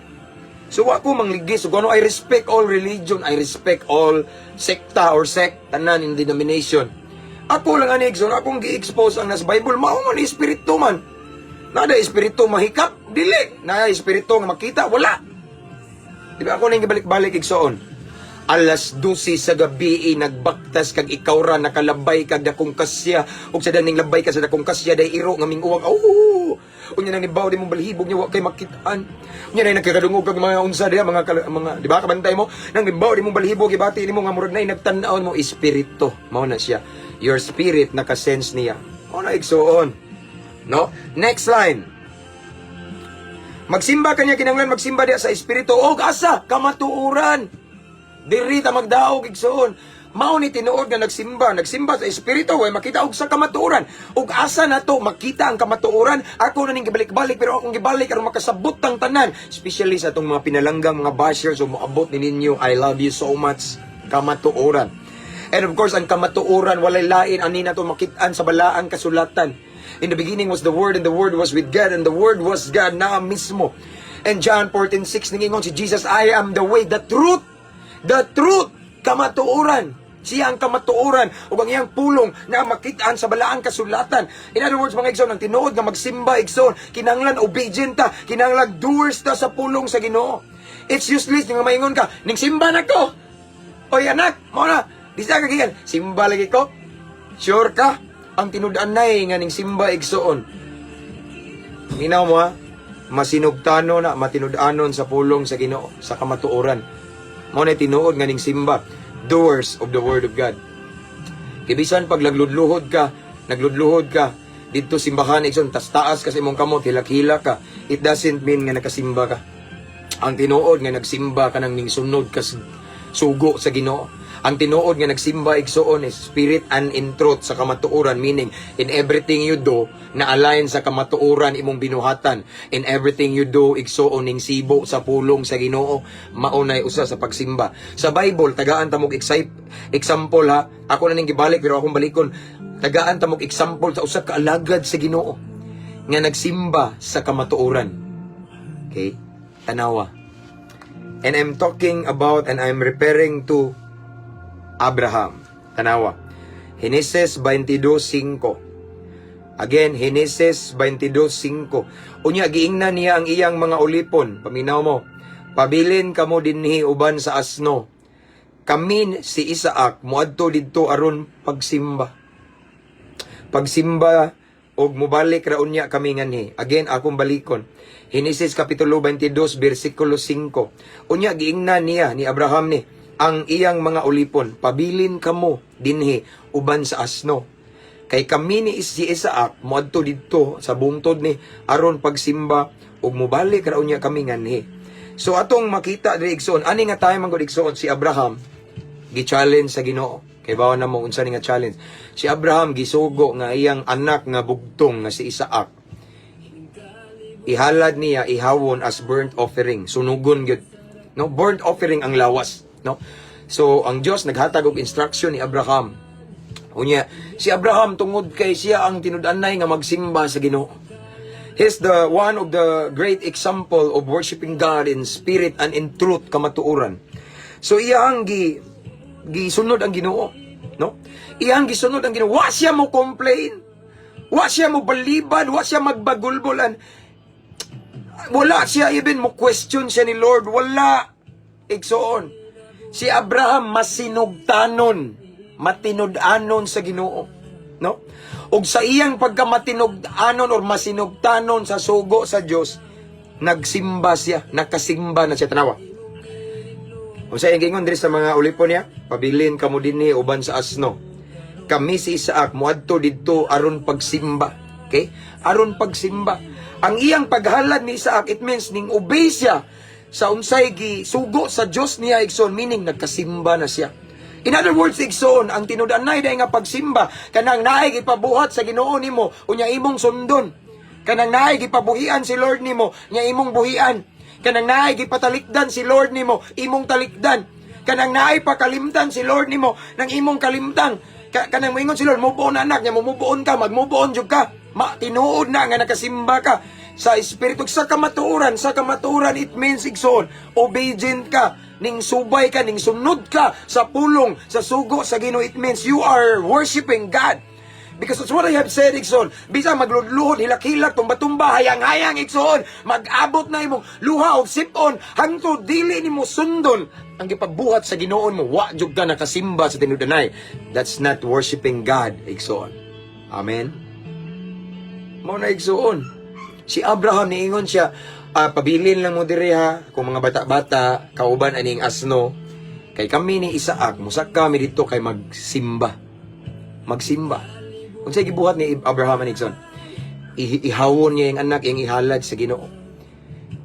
So ako mangligis, so I respect all religion, I respect all sekta or sect, tanan in denomination. Ako lang ani igsoon, akong gi-expose ang nas Bible, mao man espiritu man. Nada espiritu mahikap, dili. Nada espiritu nga makita, wala. Di ba ako nang gibalik-balik igsoon? Alas 12 sa gabi nagbaktas kag ikaw ra nakalabay kag dakong kasya ug sa daning labay ka sa dakong kasya day iro nga minguwag. Oh, unya nang nibaw di mo balhibog niya wa kay makitaan. Unya na nagkakadungog kag mga unsa diha mga di ba kabantay mo nang nibaw di mo balhibog ibati nimo nga murag nay nagtan-aw mo espiritu. Mao na siya. Your spirit naka-sense niya. Mao na igsoon. No? Next line. Magsimba kanya kinahanglan magsimba diha sa espiritu og asa kamatuoran. Diri ta magdaog igsoon. Mao ni tinuod nga nagsimba sa espiritu way makita og sa kamatuoran. Ug asa nato makita ang kamatuoran? Ako na ning gibalik-balik pero akong gibalik aron makasabot tang tanan, especially sa atong mga pinalanggang mga bashers o moabot ni ninyo. I love you so much. Kamatuoran. And of course, ang kamatuoran walay lain ani nato makitaan sa balaang kasulatan. In the beginning was the Word, and the Word was with God, and the Word was God na mismo. And John 14:6 ningingon si Jesus, I am the way, the truth, kamatuoran. Siya ang kamatuoran o ang iyang pulong na makitaan sa balaang kasulatan. In other words, mga igsoon, ang tinuod nga magsimba, igsoon, kinahanglan obedient ta, kinahanglan doers ta sa pulong sa Ginoo. It's useless nga maingon ka, ning simba na ko. Oy anak, mo na, di sa kagiyan, simba lagi ko. Sure ka? Ang tinud-anay nga ning simba, igsoon. Minaw mo ha, masinugtano na, matinud-anon sa pulong sa Ginoo, sa kamatuoran. Mao na tinuod nga ning simba, doers of the Word of God. Kibisan pag nagludluhod ka dito simbahan igsoon taas kasi imong kamot hilak-hilak ka, it doesn't mean nga nakasimba ka. Ang tinuod nga nagsimba ka nang ning sunod ka sugo sa Ginoo. Ang tinuod nga nagsimba igsoon is spirit and in truth sa kamatuoran, meaning in everything you do na align sa kamatuoran imong binuhatan. In everything you do igsoon ning sibo sa pulong sa Ginoo, maunay usa sa pagsimba. Sa Bible tagaan ta mog example ha. Ako na ning gibalik pero akong balikon. Tagaan ta mog example sa usa ka alagad sa Ginoo nga nagsimba sa kamatuoran. Okay? Tanawa. And I'm talking about and I'm referring to Abraham. Tanawa. Genesis 22:5. Again, Genesis 22:5. Unya giingnan niya ang iyang mga ulipon. Paminaw mo. Pabilin kamo dinhi uban sa asno. Kami si Isaac moadto didto aron pagsimba. Pagsimba og mubalik ra unya kami nganhi. Again, akong balikon. Genesis kapitulo 22 bersikulo 5. Unya giingnan niya ni Abraham ni ang iyang mga ulipon. Pabilin kamo dinhi uban sa asno. Kay kami ni si Isaac moadto didto sa bungtod ni aron pagsimba ug mubalik ra unya kami nganhi. So atong makita diri igsoon, ani nga tayo man gud igsoon si Abraham gi-challenge sa Ginoo. Kay bawa na mo unsa ni nga challenge. Si Abraham gisugo nga iyang anak nga bugtong nga si Isaac. Ihalad niya ihawon as burnt offering. Sunugon gyud. No, burnt offering ang lawas, no? So ang Dios naghatag og instruction ni Abraham. Unya, si Abraham tungod kay siya ang tinud-anay nga magsimba sa Ginoo. He's the one of the great example of worshiping God in spirit and in truth, kamatuoran. So iyang gisunod ang Ginoo, no? Iyang gisunod ang Ginoo. Wa siya mo complain. Wa siya mo baliban, wa siya magbagulbolan. Wala siya even mo question siya ni Lord. Wala. Igsoon. Si Abraham masinugtanon, matinud-anon sa Ginoo, no? Og sa iyang pagkamatinud-anon or masinugtanon sa sugo sa Dios, nagsimba siya, nakasimba na siya tanawa. Unsa iyang gingon diri sa mga ulipon niya? Pabilin kamo dinhi uban sa asno. Kami si Isaac moadto didto aron pagsimba. Okay? Aron pagsimba. Ang iyang paghalad ni Isaac, it means ning obey siya sa unsay gisugo sa Dios niya igsoon, meaning nagkasimba na siya. In other words, igsoon, ang tinud-anay day nga pagsimba, kanang naay gipabuhat sa Ginoo nimo, unya imong sundon. Kanang naay gipabuhian si Lord nimo, nya imong buhian. Kanang naay gipatalikdan si Lord nimo, imong talikdan. Kanang naay pakalimtan si Lord nimo, nang imong kalimtang. Kanang moingon si Lord, mubuon anak nya, mumubuon ka, magmubuon jud ka. Tinuod na nga nakasimba ka sa espiritu, sa kamatuoran. Sa kamatuoran, it means igsoon, obedient ka, ning subay ka, ning sunod ka sa pulong, sa sugo sa Ginoo. It means you are worshiping God. Because that's what I have said, igsoon. Bisa magludluhod, hilak-hilak, tumba-tumba, hayang-hayang, igsoon. Mag-abot na imong luha o sipon, hangtod dili nimo sundon ang gipabuhat sa Ginoon mo. Wa jud ka nakasimba sa tinud-anay. That's not worshiping God, igsoon. Amen. Mao na igsoon. Si Abraham niingon siya, pabilin lang mo diri ha, kung mga bata-bata, kauban aning asno, kay kami ni Isaac, musak kami dito kay magsimba. Magsimba. Kung sa'y gibuhat ni Abraham and igsoon, ihawon niya yung anak, yung ihalad sa Ginoo.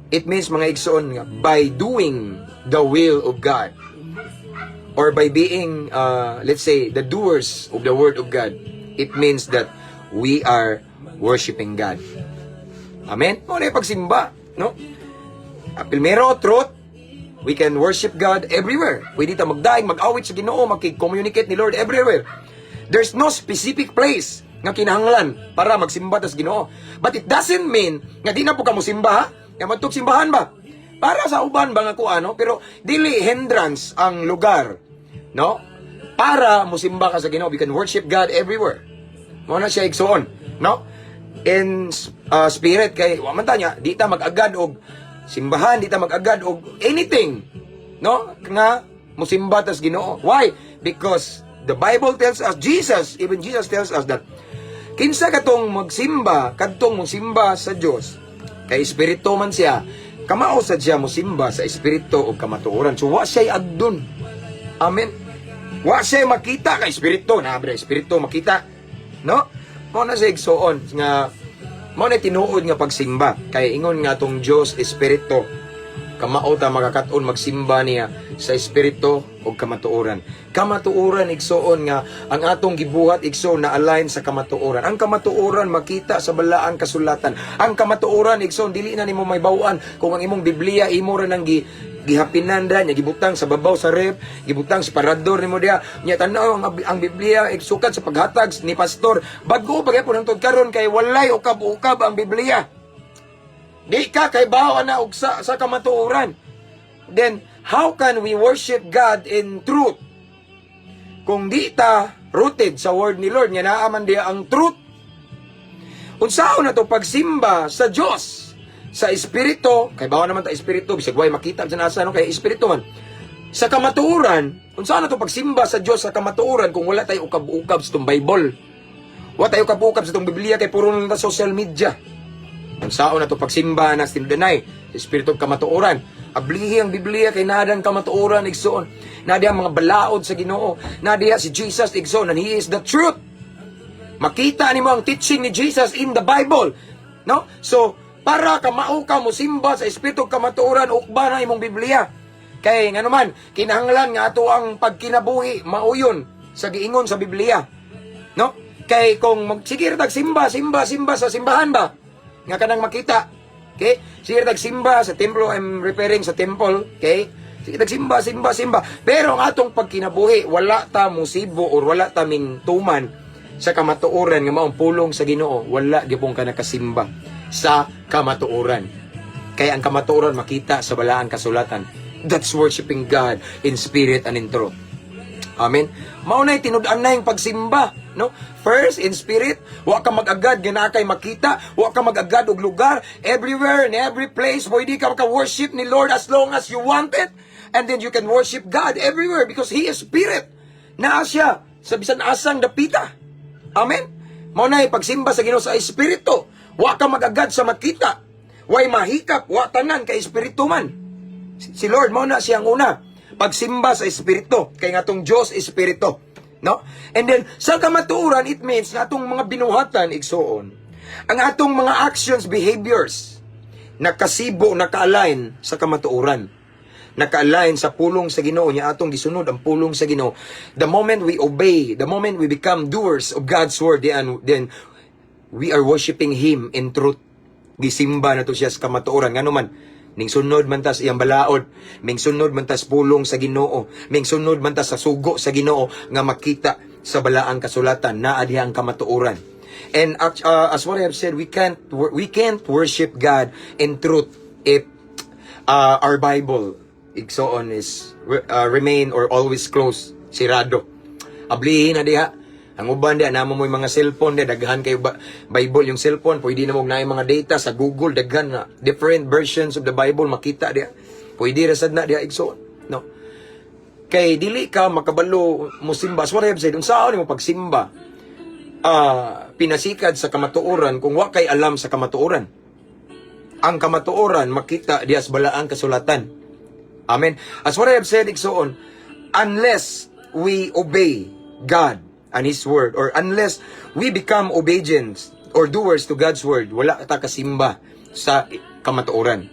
It means, mga igsoon, by doing the will of God, or by being, let's say, the doers of the word of God, it means that we are worshiping God. Amen? Ano yung pagsimba, no? Primero, truth. We can worship God everywhere. Pwede tayo magdaing, mag-awit sa Ginoo, makik-communicate ni Lord everywhere. There's no specific place nga kinahanglan para magsimba tas Ginoo. But it doesn't mean nga di na po ka mo simba, ha? Nga matug simbahan ba? Para sa uban ba nga ko ano, pero dili hindrance ang lugar, no? Para mo simba ka sa Ginoo, we can worship God everywhere. Mo na siya igsoon, no? In spirit kay wa man ta nya, di ta mag-agad og simbahan, di ta mag-agad og anything, no? Nga mo simba tas Ginoo. Why? Because the Bible tells us, even Jesus tells us that kinsa katong magsimba, kadtong magsimba sa Dios, kay espiritu man siya, kamao sad siya mosimba sa espiritu o kamatuoran. So wa siya agdon. Amen. Wa siya makita kay espiritu, na espiritu makita, no? Mo na siya igsoon nga mo na tinuod nga pagsimba, kay ingon nga tong Dios espiritu, kamao ta makakaton magsimba niya sa espiritu o kamatuoran. Kamatuoran igsoon nga ang atong gibuhat igsoon na align sa kamatuoran. Ang kamatuoran makita sa balaang kasulatan. Ang kamatuoran igsoon dili na nimo may bawaan kung ang imong Biblia imo ra nang gihapinan ra nya gibutang sa babaw sa rep, gibutang sa parador nimo diha. Nya tan-aw ang Biblia igsukat sa paghatag ni pastor. Bag-o pagyapon hangtod karon kay walay ukab-ukab ang Biblia. Di ka kay bawa na og sa kamatuoran. Then, how can we worship God in truth? Kung di ta rooted sa word ni Lord, nga naaman diya ang truth. Unsaon na to pagsimba sa Dios sa espiritu, kay bawa naman ta espiritu bisag way makita sa nasa no kay espiritu man. Sa kamatuoran, unsaon na to pagsimba sa Dios sa kamatuoran kung wala tayo ukab-ukab sa tong Bible. Wala tayo ukab-ukab sa tong Biblia kay puro na social media. Unsaon na to pagsimba na sindanay espiritu kamatuoran. Ablihi ang Biblia kay nadang kamatuoran igsoon. Nadiya ang mga balaod sa Ginoo. Nadiya si Jesus igsoon and He is the truth. Makita nimo ang teaching ni Jesus in the Bible. No? So, para ka mauka mo simba sa espiritu kamatuoran ukba na imong Biblia. Kay nga naman, kinahanglan nga ato ang pagkinabuhi mauyon sa giingon sa Biblia. No? Kay kung sige tag simba sa simbahan ba? Nga kanang makita. Okay? Sige tag simba sa templo, I'm referring sa temple, okay? Sige tag simba. Pero ang atong pagkinabuhi, wala ta musibo or wala ta mingtuman sa kamatuoran nga maong pulong sa Ginoo, wala gyapon ka nakasimba sa kamatuoran. Kaya ang kamatuoran makita sa balaang kasulatan. That's worshiping God in spirit and in truth. Amen. Mao nay tinud-an na yung pagsimba, no? First in spirit, wa ka mag-agad gana kay makita, wa ka mag-agad og lugar, everywhere in every place pwede ka maka-worship ni Lord as long as you want it. And then you can worship God everywhere because He is spirit. Naa siya sa bisan asang dapita. Amen. Mao nay pagsimba sa Ginoo sa espiritu. Wa ka mag-agad sa makita. Way mahikap, wa tanan kay espiritu man. Si Lord mao na siyang una. Pagsimba sa espiritu, kay nga tong Dios espiritu, no? And then sa kamatuoran it means nga atong mga binuhatan igsoon, ang atong mga actions, behaviors nakasibo, naka-align sa kamatuoran, naka-align sa pulong sa Ginoo nya atong gisunod ang pulong sa Ginoo. The moment we obey, the moment we become doers of God's word, then we are worshiping Him in truth. Gisimba na to siya sa kamatuoran ngano man. Ning sunod man tas iyang balaod, ming sunod man tas pulong sa Ginoo, ming sunod man tas sa sugo sa Ginoo nga makita sa balaang kasulatan naa diha ang kamatuoran. And as what I have said, we can't worship God in truth if our Bible igsoon is remain or always closed, sirado. Ablihin na diha. Ang uban diya, namo mo yung mga cellphone diya, daghan kayo Bible yung cellphone, pwede na mo na yung mga data sa Google, daghan na different versions of the Bible, makita diya. Pwede rasad na diya, igsoon. No? Kay dili ka makabalo mo simba. So what I have said, unsaon mo pagsimba, pinasikad sa kamatuoran kung wa kay alam sa kamatuoran. Ang kamatuoran, makita diya sa balaang kasulatan. Amen. As what I have said, igsoon, unless we obey God and His word, or unless we become obedient or doers to God's word, wala ta kasimba sa kamatuoran.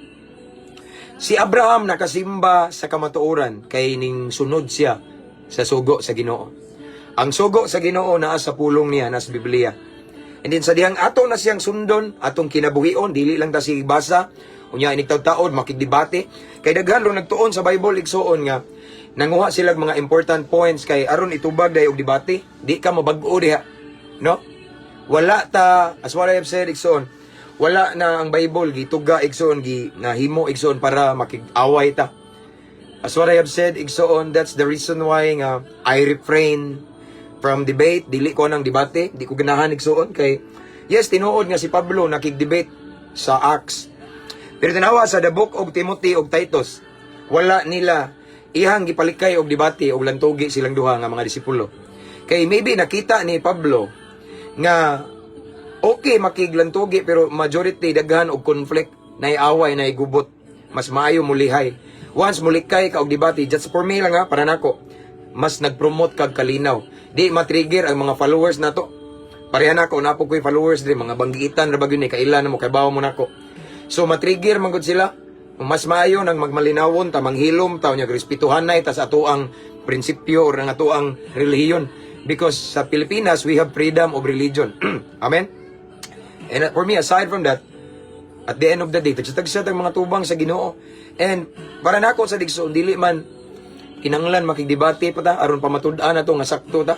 Si Abraham nakasimba sa kamatuoran kay ning sunod siya sa sugo sa Ginoo. Ang sugo sa Ginoo naa sa pulong niya, nas Biblia. And then sa dihang ato na siyang sundon, atong kinabuhion, dili lang ta si basa, unya inig taud-taod makigdebate, kay daghan ro nagtuon sa Bible igsoon nga nanguha sila mga important points kay aron itubag day og debate, di ka mabag-o diha, no? Wala ta, as what I have said igsoon, wala na ang Bible gituga igsoon gi nahimo igsoon para makig-away ta. As what I have said igsoon, that's the reason why nga I refrain from debate, dili ko nang debate, di ko ganahan igsoon kay yes, tinuod nga si Pablo nakig-debate sa Acts. Pero tinawa sa the book of Timothy ug Titus, wala nila ihang gipalikay og debate og lantugi silang duha nga mga disipulo. Kay maybe nakita ni Pablo nga okay makiglantugi pero majority daghan og conflict, nay away, nay gubot. Mas maayo mulihay. Once mulikay ka og debate, just for me lang ha, para nako, mas nagpromote kag kalinaw. Di matrigger ang mga followers nato. Pareha nako napo ko'y followers diri mga banggitan ra bagyo ni kailan mo kay bawo mo nako. So matrigger man gud sila. Mas maayo nang magmalinawon ta manghilom ta nya respetuhanay ta sa ato ang prinsipyo or ang ato ang relihiyon, because sa Pilipinas we have freedom of religion. Amen. And for me, aside from that, at the end of the day tagsa tag mga tubang sa Ginoo. And para nako sa digsoon, dili man kinahanglan makigdebate pa ta aron pamatud-an nato nga sakto ta.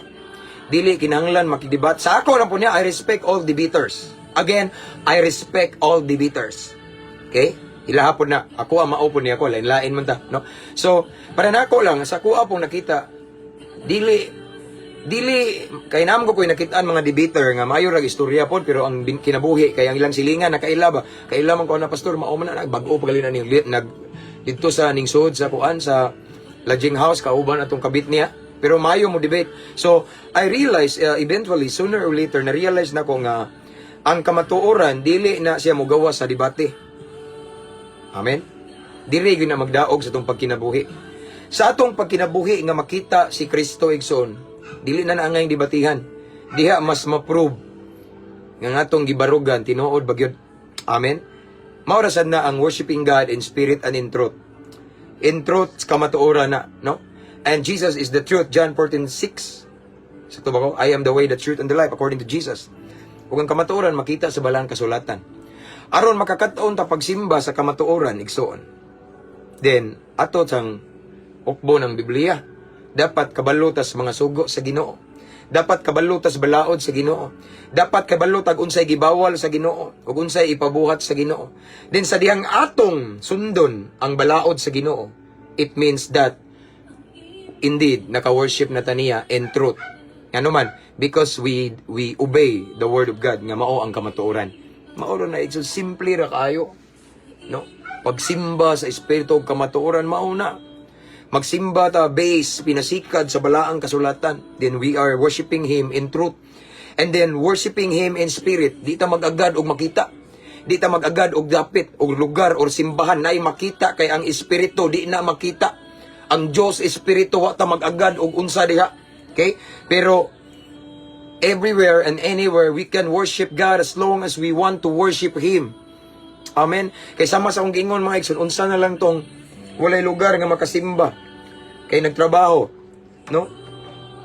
Dili kinahanglan makigdebate. Sa ako lang po niya, I respect all debaters. Again, I respect all debaters. Okay? Ilahapon na, ako ang maupon niya ko, lain-lain man ta, no? So, para nako lang, sa kuha pong nakita, dili Dili kay nam ko nakitaan mga debater nga maayo ra istorya pod pero ang kinabuhi kay ang ilang silingan nakaila ba kaila man ko na pastor mao man na bag-o pagalina ning nag didto sa ning sud sa kuan sa lodging house kauban atong kabit niya pero maayo mo debate. So I realize eventually sooner or later na realize na ko nga ang kamatuoran dili na siya mogawa sa debate. Amen. Dili gyud na magdaog sa atong pagkinabuhi. Sa atong pagkinabuhi nga makita si Kristo igsoon dili na naangay debatihan. Diha mas ma-prove nga atong gibarugan tinuod bagyod. Amen. Mao ra sad na ang worshiping God in spirit and in truth. In truth kamatuoran na, no? And Jesus is the truth. John 14:6. Sa to ba ko? I am the way, the truth, and the life according to Jesus. Ug ang kamatuoran makita sa balang kasulatan. Aron makakataon ta pagsimba sa kamatuoran igsoon. Then ato sang ukbo ng Biblia. Dapat kabalutas mga sugo sa Ginoo. Dapat kabalutas balaod sa Ginoo. Dapat kabalutag unsay gibawal sa Ginoo ug unsay ipabuhat sa Ginoo. Then sa dihang atong sundon ang balaod sa Ginoo, it means that indeed naka-worship na taniya in truth. Ano man, because we obey the word of God nga mao ang kamatuoran. Mao na so simple ra kayo. No? Pagsimba sa espiritu ug kamatuoran mao na. Magsimba ta base pinasikad sa balaang kasulatan, then we are worshiping Him in truth. And then worshiping Him in spirit, di ta mag-agad og makita. Di ta mag-agad og dapit og lugar or simbahan na makita kay ang espiritu di na makita. Ang Dios espiritu wa ta mag-agad og unsa diha. Okay? Pero everywhere and anywhere we can worship God as long as we want to worship Him. Amen. Kay sama sa akong giingon mga igsoon, unsa na lang tong walay lugar nga makasimba kay nagtrabaho, no?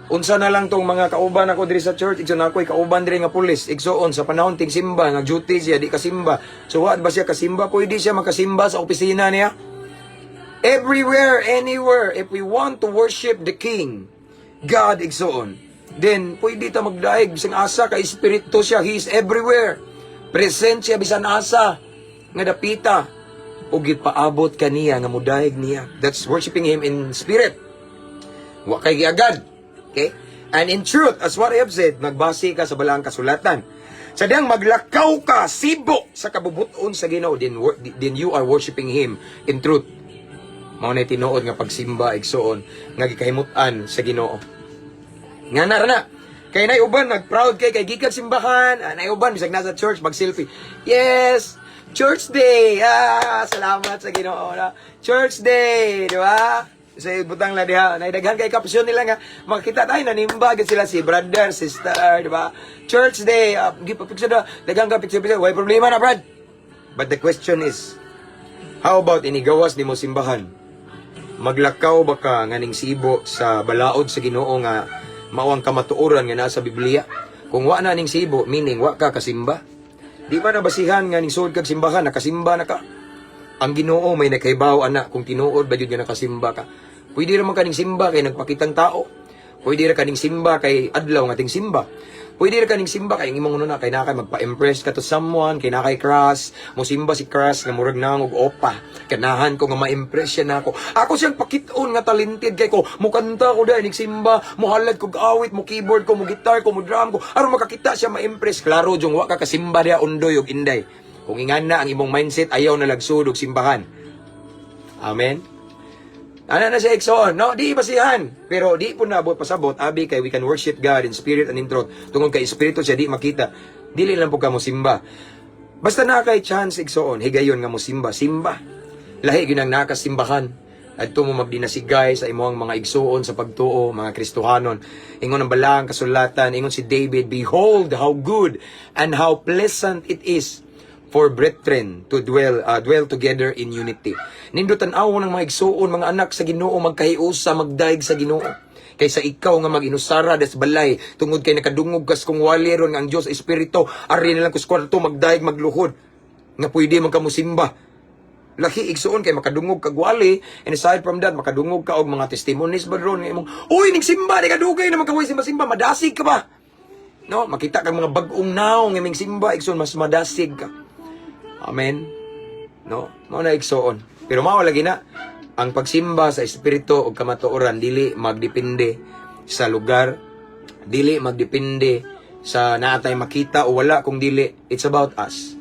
Unsa na lang tong mga kauban ako diri sa church, igsoon ako'y kauban diri nga pulis, igsoon sa panahon ting simba, nag-duty siya di kasimba. So what ba siya kasimba? Pwede siya makasimba sa opisina niya. Everywhere, anywhere, if we want to worship the King, God igsoon, then pwede ta magdaig bisan asa kay espiritu siya, He is everywhere. Present siya bisan asa nga dapita. O gipaabot kaniya nga mudahig niya. That's worshiping Him in spirit. Wa kay giagad. Okay? And in truth, as what I have said, nagbase ka sa balaang kasulatan. Sa diyang maglakaw ka, sibo sa kabubuton sa Ginoo, then you are worshiping Him in truth. Mao na tinuod nga pagsimba igsoon nga gikahimutan sa Ginoo. Nga na. Kay nay uban nag-proud kay gikan simbahan, nay uban bisag nasa church mag-selfie. Yes, Church Day! Salamat sa Ginoo na. Church Day! Di ba? Sa butang na diha. Naidaghan kay kapsyon nila nga. Makita tayo, nanimba. Sila si brother, sister, di ba? Church Day! Gipapicture na. Daghang ka picture. Why problema na, Brad? But the question is, how about inigawas ni mo simbahan? Maglakaw ba ka nganing sibo sa balaod sa Ginoo nga mawang kamatuoran nga nasa Biblia? Kung wa na ning sibo, meaning wa ka kasimba. Di ba nabasihan nga ning suod kag simbahan, nakasimba na ka? Ang Ginoo may nakaibaw ana kung tinuod ba jud nga nakasimba ka. Pwede ra man kaning simba kay nagpakitang tao. Pwede ra kaning simba kay adlaw nga ting simba. Pwede ra kaning simba kay imong una kay nakay magpa-impress ka to someone, kay nakay crush, mo simba si crush nga murag nang og opa. Kanahan ko nga ma-impress siya nako. Ako siyang pakit-on nga talented kay ko. Mukanta ko dai ning simba, muhalad ko awit, mo keyboard ko, mo guitar ko, mo drum ko. Aron makakita siya ma-impress. Klaro jung wa ka kasimba dia undoy og inday. Kung ingana ang imong mindset ayaw na lagsud og simbahan. Amen. Ana na siya igsoon, no? Di basihan. Pero di po naabot pasabot, abi kay we can worship God in spirit and in truth. Tungod kay espiritu siya di makita. Dili lang po ka mo simba. Basta na kay chance igsoon, higayon nga mo simba, simba. Lahi gyud ang nakasimbahan. Adto mo magdinasigay sa imong mga igsuon sa pagtuo, mga Kristohanon. Ingon ang balaang kasulatan, ingon si David, behold how good and how pleasant it is for brethren to dwell together in unity. Nindot tan-aw ng mga igsuon, mga anak sa Ginoo, magkahiusa, magdaig sa Ginoo. Kaysa ikaw nga mag-inusara des balay, tungod kay nakadungog kas kung wali ron nga ang Dios Espiritu, ari nilang kus kwarto magdaig magluhod. Nga pwede man kamo simba. Laki igsuon kay makadungog kag wali, and aside from that makadungog ka og mga testimonies ba ron nga imong, uy ning simba di ka dugay na magkaway simba madasig ka ba? No, makita kang mga bag-ong naong nga imong simba igsuon mas madasig ka. Amen. No, mao na igsuon. Pero mao lagi na ang pagsimba sa espiritu ug kamatuoran dili magdepende sa lugar dili magdepende sa naatay makita o wala kung dili. It's about us.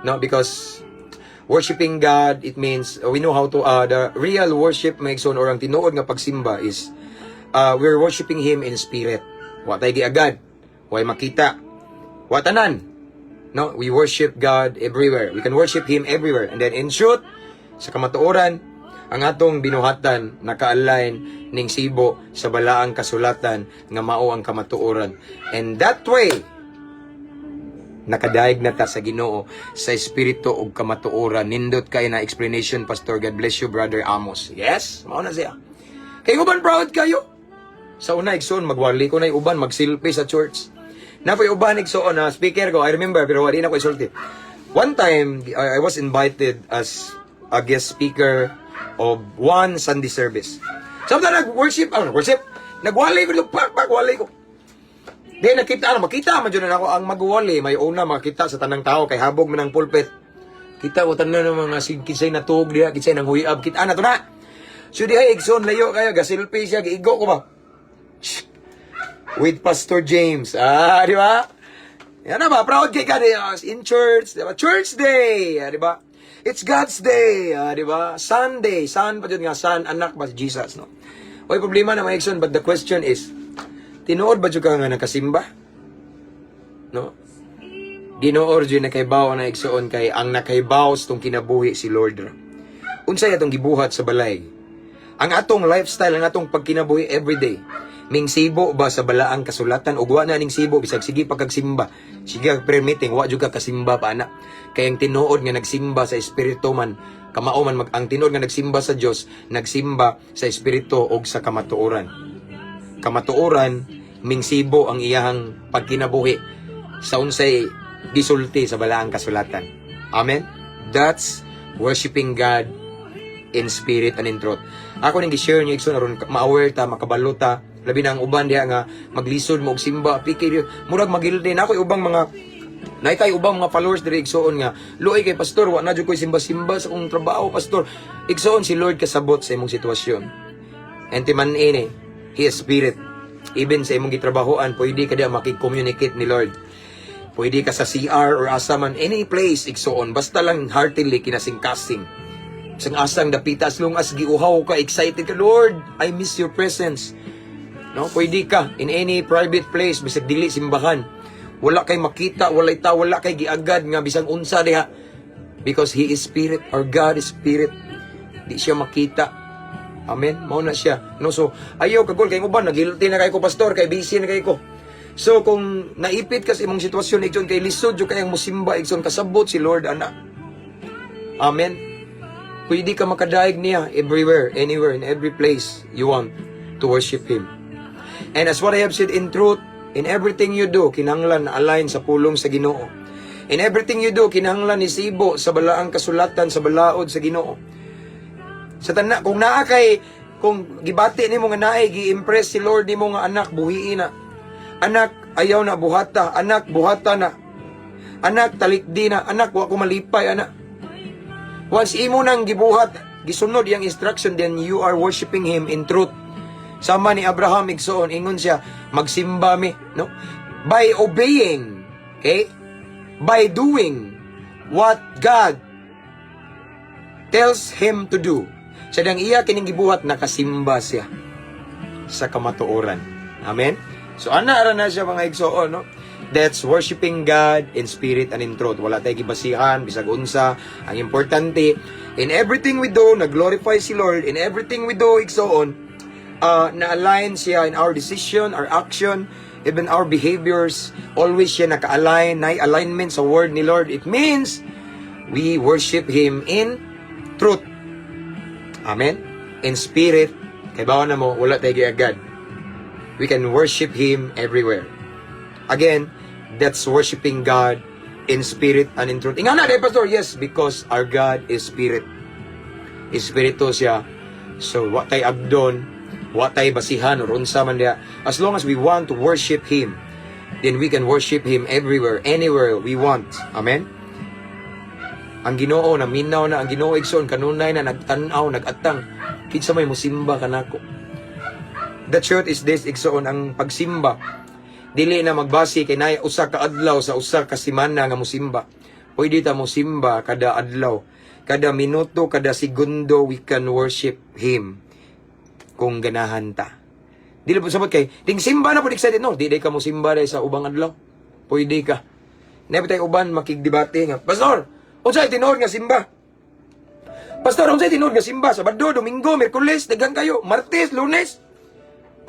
No, because worshiping God, it means we know how to the real worship maigsoon or ang tinuod nga pagsimba is we're worshiping Him in spirit. Wa tay giagad, way makita. Wa tanan. No, we worship God everywhere. We can worship Him everywhere. And then in truth, sa kamatuoran, ang atong binuhatan naka-align ning sibo sa balaang kasulatan nga mao ang kamatuoran. And that way, nakadaig na ta sa Ginoo sa espiritu ug kamatuoran. Nindot kay na explanation, Pastor. God bless you, Brother Amos. Yes, mao na siya. Kay uban proud kayo. Sa una igsoon magwali ko na uban magsilpi sa church. Napoy uban igsoon na speaker ko. I remember pero wali na ko isulti. One time I was invited as a guest speaker of one Sunday service. Samtang nag-worship, nagwali ko, wali ko. Di nakita na, makita man dyan na ako ang magwali. May una makita sa tanang tao, kay habog man ang pulpit. Kita ko tanan ng mga kinsay na tuog diha, kinsay nang huyab, kita na to na. So di ay, igsoon, layo kayo, gasilpi siya, giigo ko ba? Shh. With Pastor James. Di ba? Yan na ba, proud kay ka in church, di ba? Church day, di ba? It's God's day, di ba? Sunday, son pa dyan nga, son, anak ba si Jesus, no? Oy, problema na maigsoon, but the question is, tinuod ba dyan ka nga nakasimba? No? Ginoor dyan nakaibaw na igsoon kay ang nakaibaw itong kinabuhi si Lord. Unsay atong gibuhat sa balay? Ang atong lifestyle, ang atong pagkinabuhi everyday. Ming sibo ba sa balaang kasulatan o guwa na ning sibo bisag sige pagkagsimba. Sige prayer meeting, wa jud ka kasimba pa ana. Kay ang tinuod nga nagsimba sa espiritu man, kamao man ang tinuod nga nagsimba sa Dios, nagsimba sa espiritu og sa kamatuoran. Kamatuoran ming sibo ang iyang pagkinabuhi sa unsay gisulti sa balaang kasulatan. Amen. That's worshiping God in spirit and in truth. Ako ning gi-share niyo igsoon aron ma-aware ta, makabalo ta. Labi na ang uban diha nga maglisod mo og simba, pikir murag magildi na ako ubang mga naitay ubang mga followers diri igsoon nga luoy kay pastor wa na jud koy simba-simba sa akong trabaho pastor. Igsoon si Lord kasabot sa imong sitwasyon. And timan ini, He is spirit. Even sa imong gitrabahoan, pwede ka diha makik-communicate ni Lord. Pwede ka sa CR or asa man, any place igsoon, basta lang heartily kinasing-kasing. Sang asang dapita, as long as giuhaw ka, excited ka, Lord, I miss your presence. No, pwede ka in any private place bisag dili simbahan. Wala kay makita, wala kay giagad nga bisang unsa diha. Because He is spirit, our God is spirit. Di siya makita. Amen. Mao na siya. No, so ayaw kagol kay uban nagilty na kay ko pastor, kay busy na kay ko. So kung naipit ka sa imong sitwasyon igsoon kay lisod jud kay ang musimba igsoon kasabot si Lord ana. Amen. Pwede ka makadaig niya everywhere, anywhere, in every place you want to worship Him. And as what I have said in truth, in everything you do, kinahanglan na align sa pulong sa Ginoo. In everything you do, kinahanglan isibo sa balaang kasulatan, sa balaod sa Ginoo. Sa tanan, kung gibati nimo nga naay gi-impress si Lord nimo nga anak, buhiin na. Anak, ayaw na buhata. Anak, buhata na. Anak, talikdi na. Anak, wa ko malipay, anak. Once imo nang gibuhat, gisunod yang instruction, then you are worshiping Him in truth. Sama ni Abraham igsoon, ingon siya, magsimba mi, no? By obeying, okay? By doing what God tells him to do. Sa dang iya kining gibuhat, nakasimba siya sa kamatuoran. Amen? So ana ra na siya mga igsoon, no? That's worshiping God in spirit and in truth. Wala tayo gibasihan, bisag unsa. Ang importante, in everything we do, na-glorify si Lord. In everything we do, igsoon, na-align siya in our decision, our action, even our behaviors. Always siya naka-align, na alignment sa word ni Lord. It means we worship Him in truth. Amen? In spirit. Kaya bawa na mo, wala tayo agad. We can worship Him everywhere. Again, that's worshiping God in spirit and in truth. Ingana, Pastor, yes, because our God is spirit. Espiritu siya. So, what tayo abdon, what tayo basihan or unsa man diya. As long as we want to worship Him, then we can worship Him everywhere, anywhere we want. Amen? Ang Ginoo na minaw na, ang Ginoo igsoon kanunay na nagtanaw, nagatang. Kinsa may musimba kanako. The truth is this, igsoon, ang pagsimba dili na magbase kay nay usa ka adlaw sa usa ka semana nga mosimba. Pwede ta mosimba kada adlaw, kada minuto, kada segundo we can worship Him kung ganahan ta. Dili po sabot kay ding simba na po excited no, di ka mosimba dai sa ubang adlaw. Pwede ka. Nabi tayo uban makigdebate nga, Pastor, unsay tinuod nga simba? Pastor, unsay tinuod nga simba? Sabado, Domingo, Miyerkules, daghang kayo, Martes, Lunes.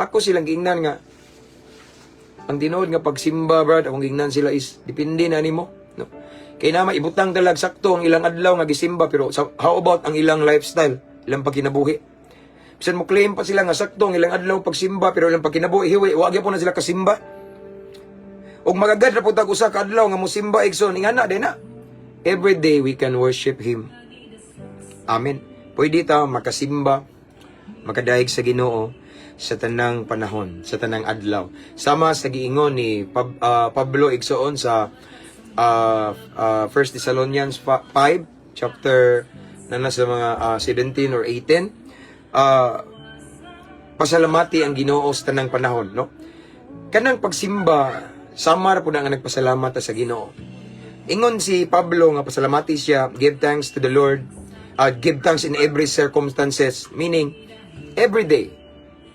Ako silang giingnan nga ang tinuod nga pagsimba, brad, akong giingnan sila is depende na nimo, no? Kay na maibutang talag sakto ang ilang adlaw nga gisimba, pero how about ang ilang lifestyle, ilang pagkinabuhi? Bisan mo claim pa sila nga sakto ang ilang adlaw pagsimba, pero ilang pagkinabuhi hiwi, wa gyud po na sila kasimba. Og magagad ra pud tag usa ka adlaw nga mosimba igsoon, ingana din na. Every day we can worship Him. Amen. Pwede ta makasimba, makadayeg sa Ginoo sa tanang panahon, sa tanang adlaw. Sama sa giingon ni Pablo igsoon sa 1 Thessalonians 5 chapter na nasa mga 17 or 18, pasalamati ang Ginoo sa tanang panahon, no? Kanang pagsimba sama ra pud nga nagpasalamat sa Ginoo. Ingon si Pablo nga pasalamati siya, give thanks to the Lord, give thanks in every circumstances, meaning every day,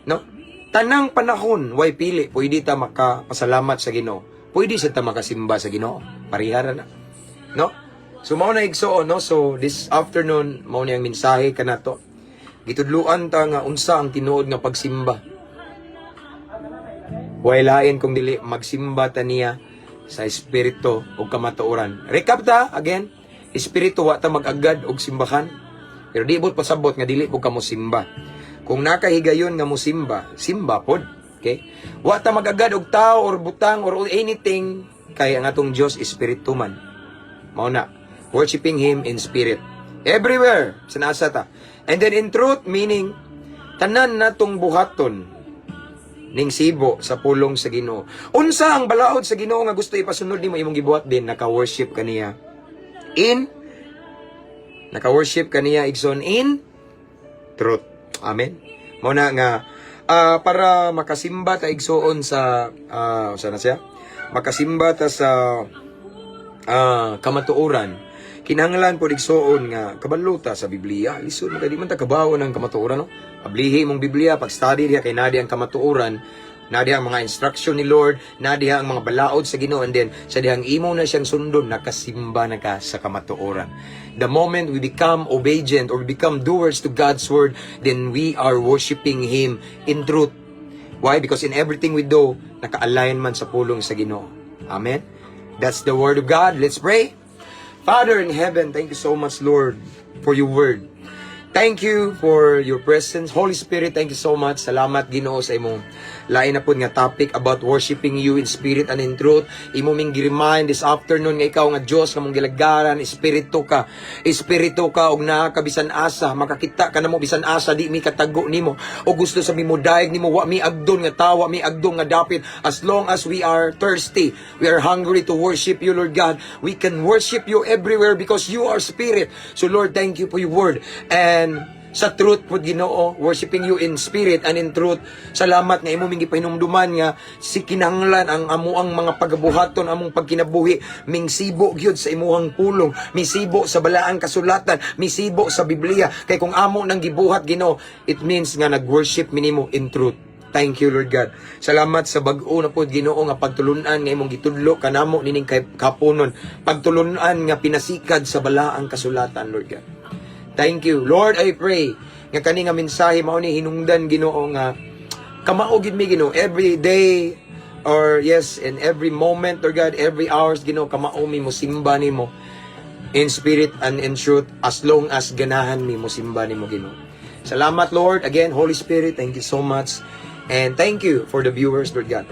no? Tanang panahon way pili pwede ta makapasalamat sa Ginoo. Pwede sa ta makasimba sa Ginoo. Parihara na, no? So mao na igsoon, no? So this afternoon mao ni ang mensahe kanato. Gitudluan ta nga unsa ang tinuod nga pagsimba. Way lain kung dili magsimba ta niya sa espiritu o kamatuoran. Recap ta again, espiritu wa ta magagad og simbahan. Pero di bot pasabot nga dili po kamo simba. Kung nakahigayon nga mo simba, simba pod. Okay? Wa ta magagad og tao or butang or anything kay ang atong Dios espiritu man. Mao na, worshiping Him in spirit. Everywhere, sanasa ta. And then in truth, meaning, tanan natong buhaton ning sibo sa pulong sa Ginoo. Unsa ang balaod sa Ginoo nga gusto ipasunod nimo imong gibuhat din, naka-worship kaniya igsoon in truth. Amen. Mo na nga para makasimba ta igsoon sa sana siya? Makasimba ta sa kamatuoran. Kinahanglan po igsoon nga kabaluta sa Biblia. Lisod mo kay di man ta kabawo ng kamatuoran, no? Ablihi mong Biblia, pag-study diha kay nadi ang kamatuoran, nadi ang mga instruction ni Lord, nadi ang mga balaod sa Ginoo, and then sa dihang imo na siyang sundon, nakasimba na ka sa kamatuoran. The moment we become obedient or we become doers to God's word, then we are worshiping Him in truth. Why? Because in everything we do, naka-align man sa pulong sa Ginoo. Amen? That's the word of God. Let's pray. Father in heaven, thank you so much, Lord, for your word. Thank you for your presence. Holy Spirit, thank you so much. Salamat, Ginoo, sa imong lain na po nga topic about worshiping you in spirit and in truth. Imo ming gi-remind this afternoon nga ikaw nga Dios nga mong gilagaran, espiritu ka og naa ka bisan asa, makakita ka namo bisan asa di mi katago nimo. O gusto sa mo daig nimo wa mi agdon nga tawa, mi agdon nga dapit. As long as we are thirsty, we are hungry to worship you, Lord God. We can worship you everywhere because you are spirit. So Lord, thank you for your word. And sa truth po Ginoo, worshiping you in spirit and in truth. Salamat nga imo ming gipahinumduman nga si kinahanglan ang amuang mga pagabuhaton, among pagkinabuhi, mingsibo gyud sa imuhang pulong, misibo sa balaang kasulatan, misibo sa Biblia. Kay kung amo nang gibuhat Ginoo, it means nga nag-worship minimo in truth. Thank you, Lord God. Salamat sa bag-o na po Ginoo nga pagtulunan nga imong gitudlo kanamo nining kapunon, pagtulunan nga pinasikad sa balaang kasulatan, Lord God. Thank you. Lord, I pray nga kani nga mensahe mao ni hinungdan Ginoo nga kamao gid mi Ginoo every day or yes, in every moment, Lord God, every hours Ginoo kamao mi mo simba nimo in spirit and in truth as long as ganahan mi mo simba nimo Ginoo. Salamat, Lord. Again, Holy Spirit, thank you so much. And thank you for the viewers, Lord God.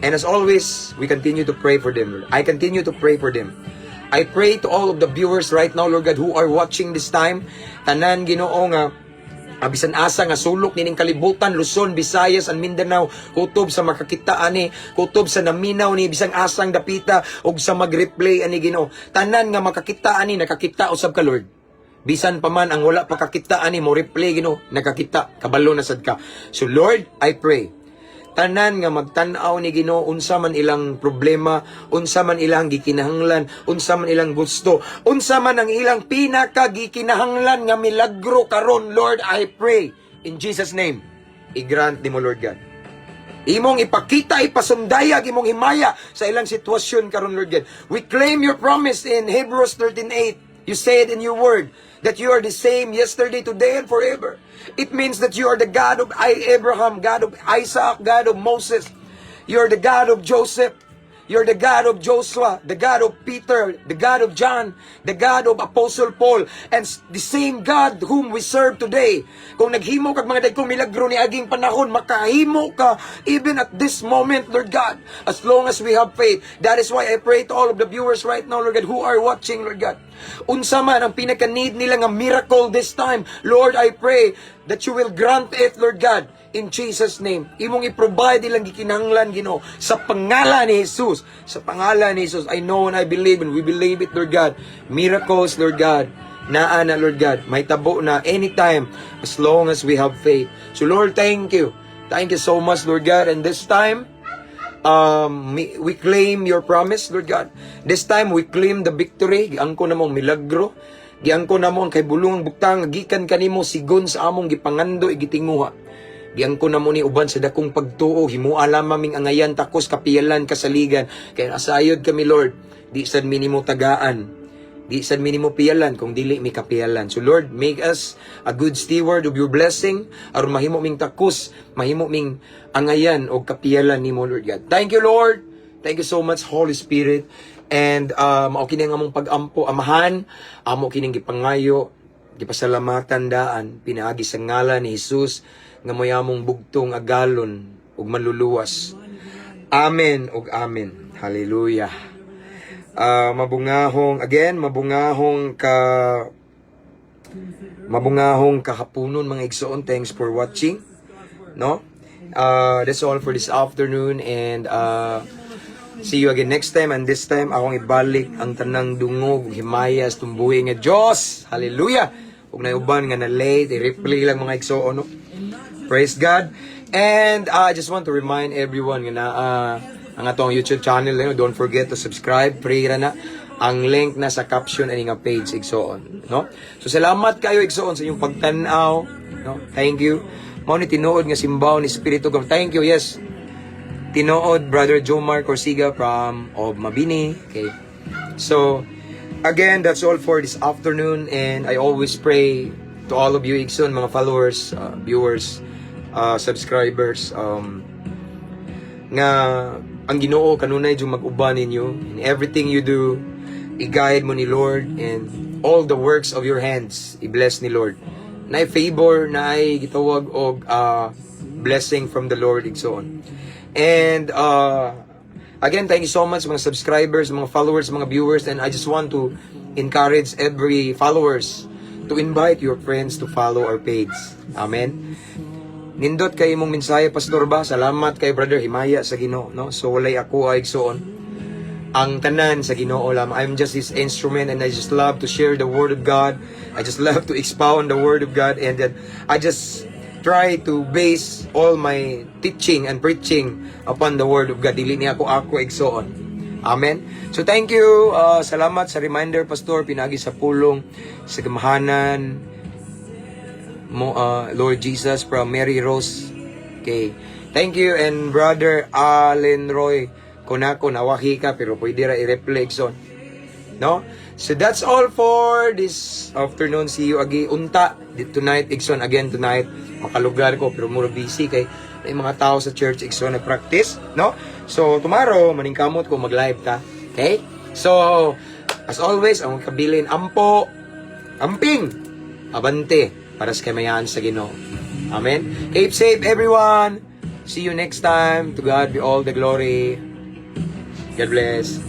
And as always, we continue to pray for them, Lord. I continue to pray for them. I pray to all of the viewers right now, Lord God, who are watching this time. Tanan Ginoo nga bisan asa nga sulok nining kalibutan, Luzon, Visayas, and Mindanao, kutob sa makakita ani, kutob sa naminaw ni bisang asang dapita og sa mag-replay ani Ginoo. Tanan nga makakita ani, nakakita usab ka, Lord. Bisan pa man ang wala pa kakita ani mo replay Ginoo, nakakita kabalo na sad ka. So Lord, I pray tanan nga magtan-aw ni Ginoo unsa man ilang problema, unsa man ilang gikinahanglan, unsa man ilang gusto, unsa man ang ilang pinaka gikinahanglan nga milagro karon, Lord, I pray in Jesus name, i-grant nimo, Lord God. Imong ipakita, ipasundayag, imong himaya sa ilang sitwasyon karon, Lord God. We claim your promise in Hebrews 13:8. You said in your word that you are the same yesterday, today, and forever. It means that you are the God of Abraham, God of Isaac, God of Moses. You are the God of Joseph. You're the God of Joshua, the God of Peter, the God of John, the God of Apostle Paul, and the same God whom we serve today. Kung naghimo kag mga dagkong milagro ni aging panahon, makahimo ka even at this moment, Lord God, as long as we have faith. That is why I pray to all of the viewers right now, Lord God, who are watching, Lord God. Unsa man ang pinaka-need nila nga miracle this time, Lord, I pray that you will grant it, Lord God. In Jesus' name, imong i-provide ilang gikinahanglan, Ginoo, sa pangalan ni Jesus. Sa pangalan ni Jesus, I know and I believe, and we believe it, Lord God. Miracles, Lord God, naa na, Lord God, may tabo na anytime, as long as we have faith. So, Lord, thank you. Thank you so much, Lord God. And this time, we claim your promise, Lord God. This time, we claim the victory. Giangko na mong milagro. Giangko na mong kay bulungang butang, gikan kanimo sigon sa among gipangando, igitinguha. Giangko na mo ni uban sa dakong pagtuo, himuala maming angayan, takos, kapiyalan, kasaligan. Kaya asayod kami, Lord, di sad minimo tagaan, di sad minimo piyalan, kung dili mi kapiyalan. So Lord, make us a good steward of your blessing, aron mahimo ming takos, mahimo ming angayan o kapiyalan nimo, Lord God. Thank you, Lord. Thank you so much, Holy Spirit. And mao kini nga among pag-ampo, amahan, amo kining gipangayo, gipasalamatan daan, pinaagi sa ngalan ni Jesus, nga moyamong bugtong agalon ug manluluwas. Amen ug amen. Hallelujah. Mabungahong kahaponon mga igsoon. Thanks for watching. No? That's all for this afternoon, and see you again next time. And this time akong ibalik ang tanang dungog, himayas, tumbuhi nga Diyos. Hallelujah. Ug naiuban nga na late, i-replay lang mga igsoon, no? Praise God. And I just want to remind everyone nga ang atong YouTube channel, don't forget to subscribe. Pray ra na ang link na sa caption ani nga page igsoon, no? So salamat kayo igsoon sa inyong pagtan-aw, no? Thank you. Mao ni tinuod nga simbaw ni Espiritu God. Thank you. Yes. Tinuod Brother Jomar Corsiga from of Mabini. Okay. So again, that's all for this afternoon, and I always pray to all of you igsoon, mga followers, viewers, subscribers, nga ang Ginoo kanunay jud mag-uban ninyo in everything you do. I-guide mo ni Lord, and all the works of your hands i-bless ni Lord. Na favor na ay gitawag og blessing from the Lord igsoon. And again, thank you so much mga subscribers, mga followers, mga viewers, and I just want to encourage every followers to invite your friends to follow our page. Amen. Nindot kay imong mensahe, Pastor ba? Salamat kay Brother Himaya sa Ginoo, no? So walay ako ay igsoon. Ang tanan sa Ginoo lam. I'm just his instrument, and I just love to share the word of God. I just love to expound the word of God, and then I just try to base all my teaching and preaching upon the word of God. Dili niya ako igsoon. Amen. So thank you. Salamat sa reminder, Pastor, pinagi sa pulong, sa gamahanan mo, Lord Jesus, from Mary Rose. Okay. Thank you. And Brother Allen Roy, kunako nawahi ka pero pwede ra i-reflection. No? So that's all for this afternoon. See you again unta tonight, Igson, again tonight. Makalugar ko pero mura busy kay may mga tao sa church Igson na practice, no? So tomorrow maningkamot ko mag-live ta. Okay? So as always, ang kabilin ampo, amping, abante para sa kamayan sa Ginoo. Amen. Keep safe everyone. See you next time. To God be all the glory. God bless.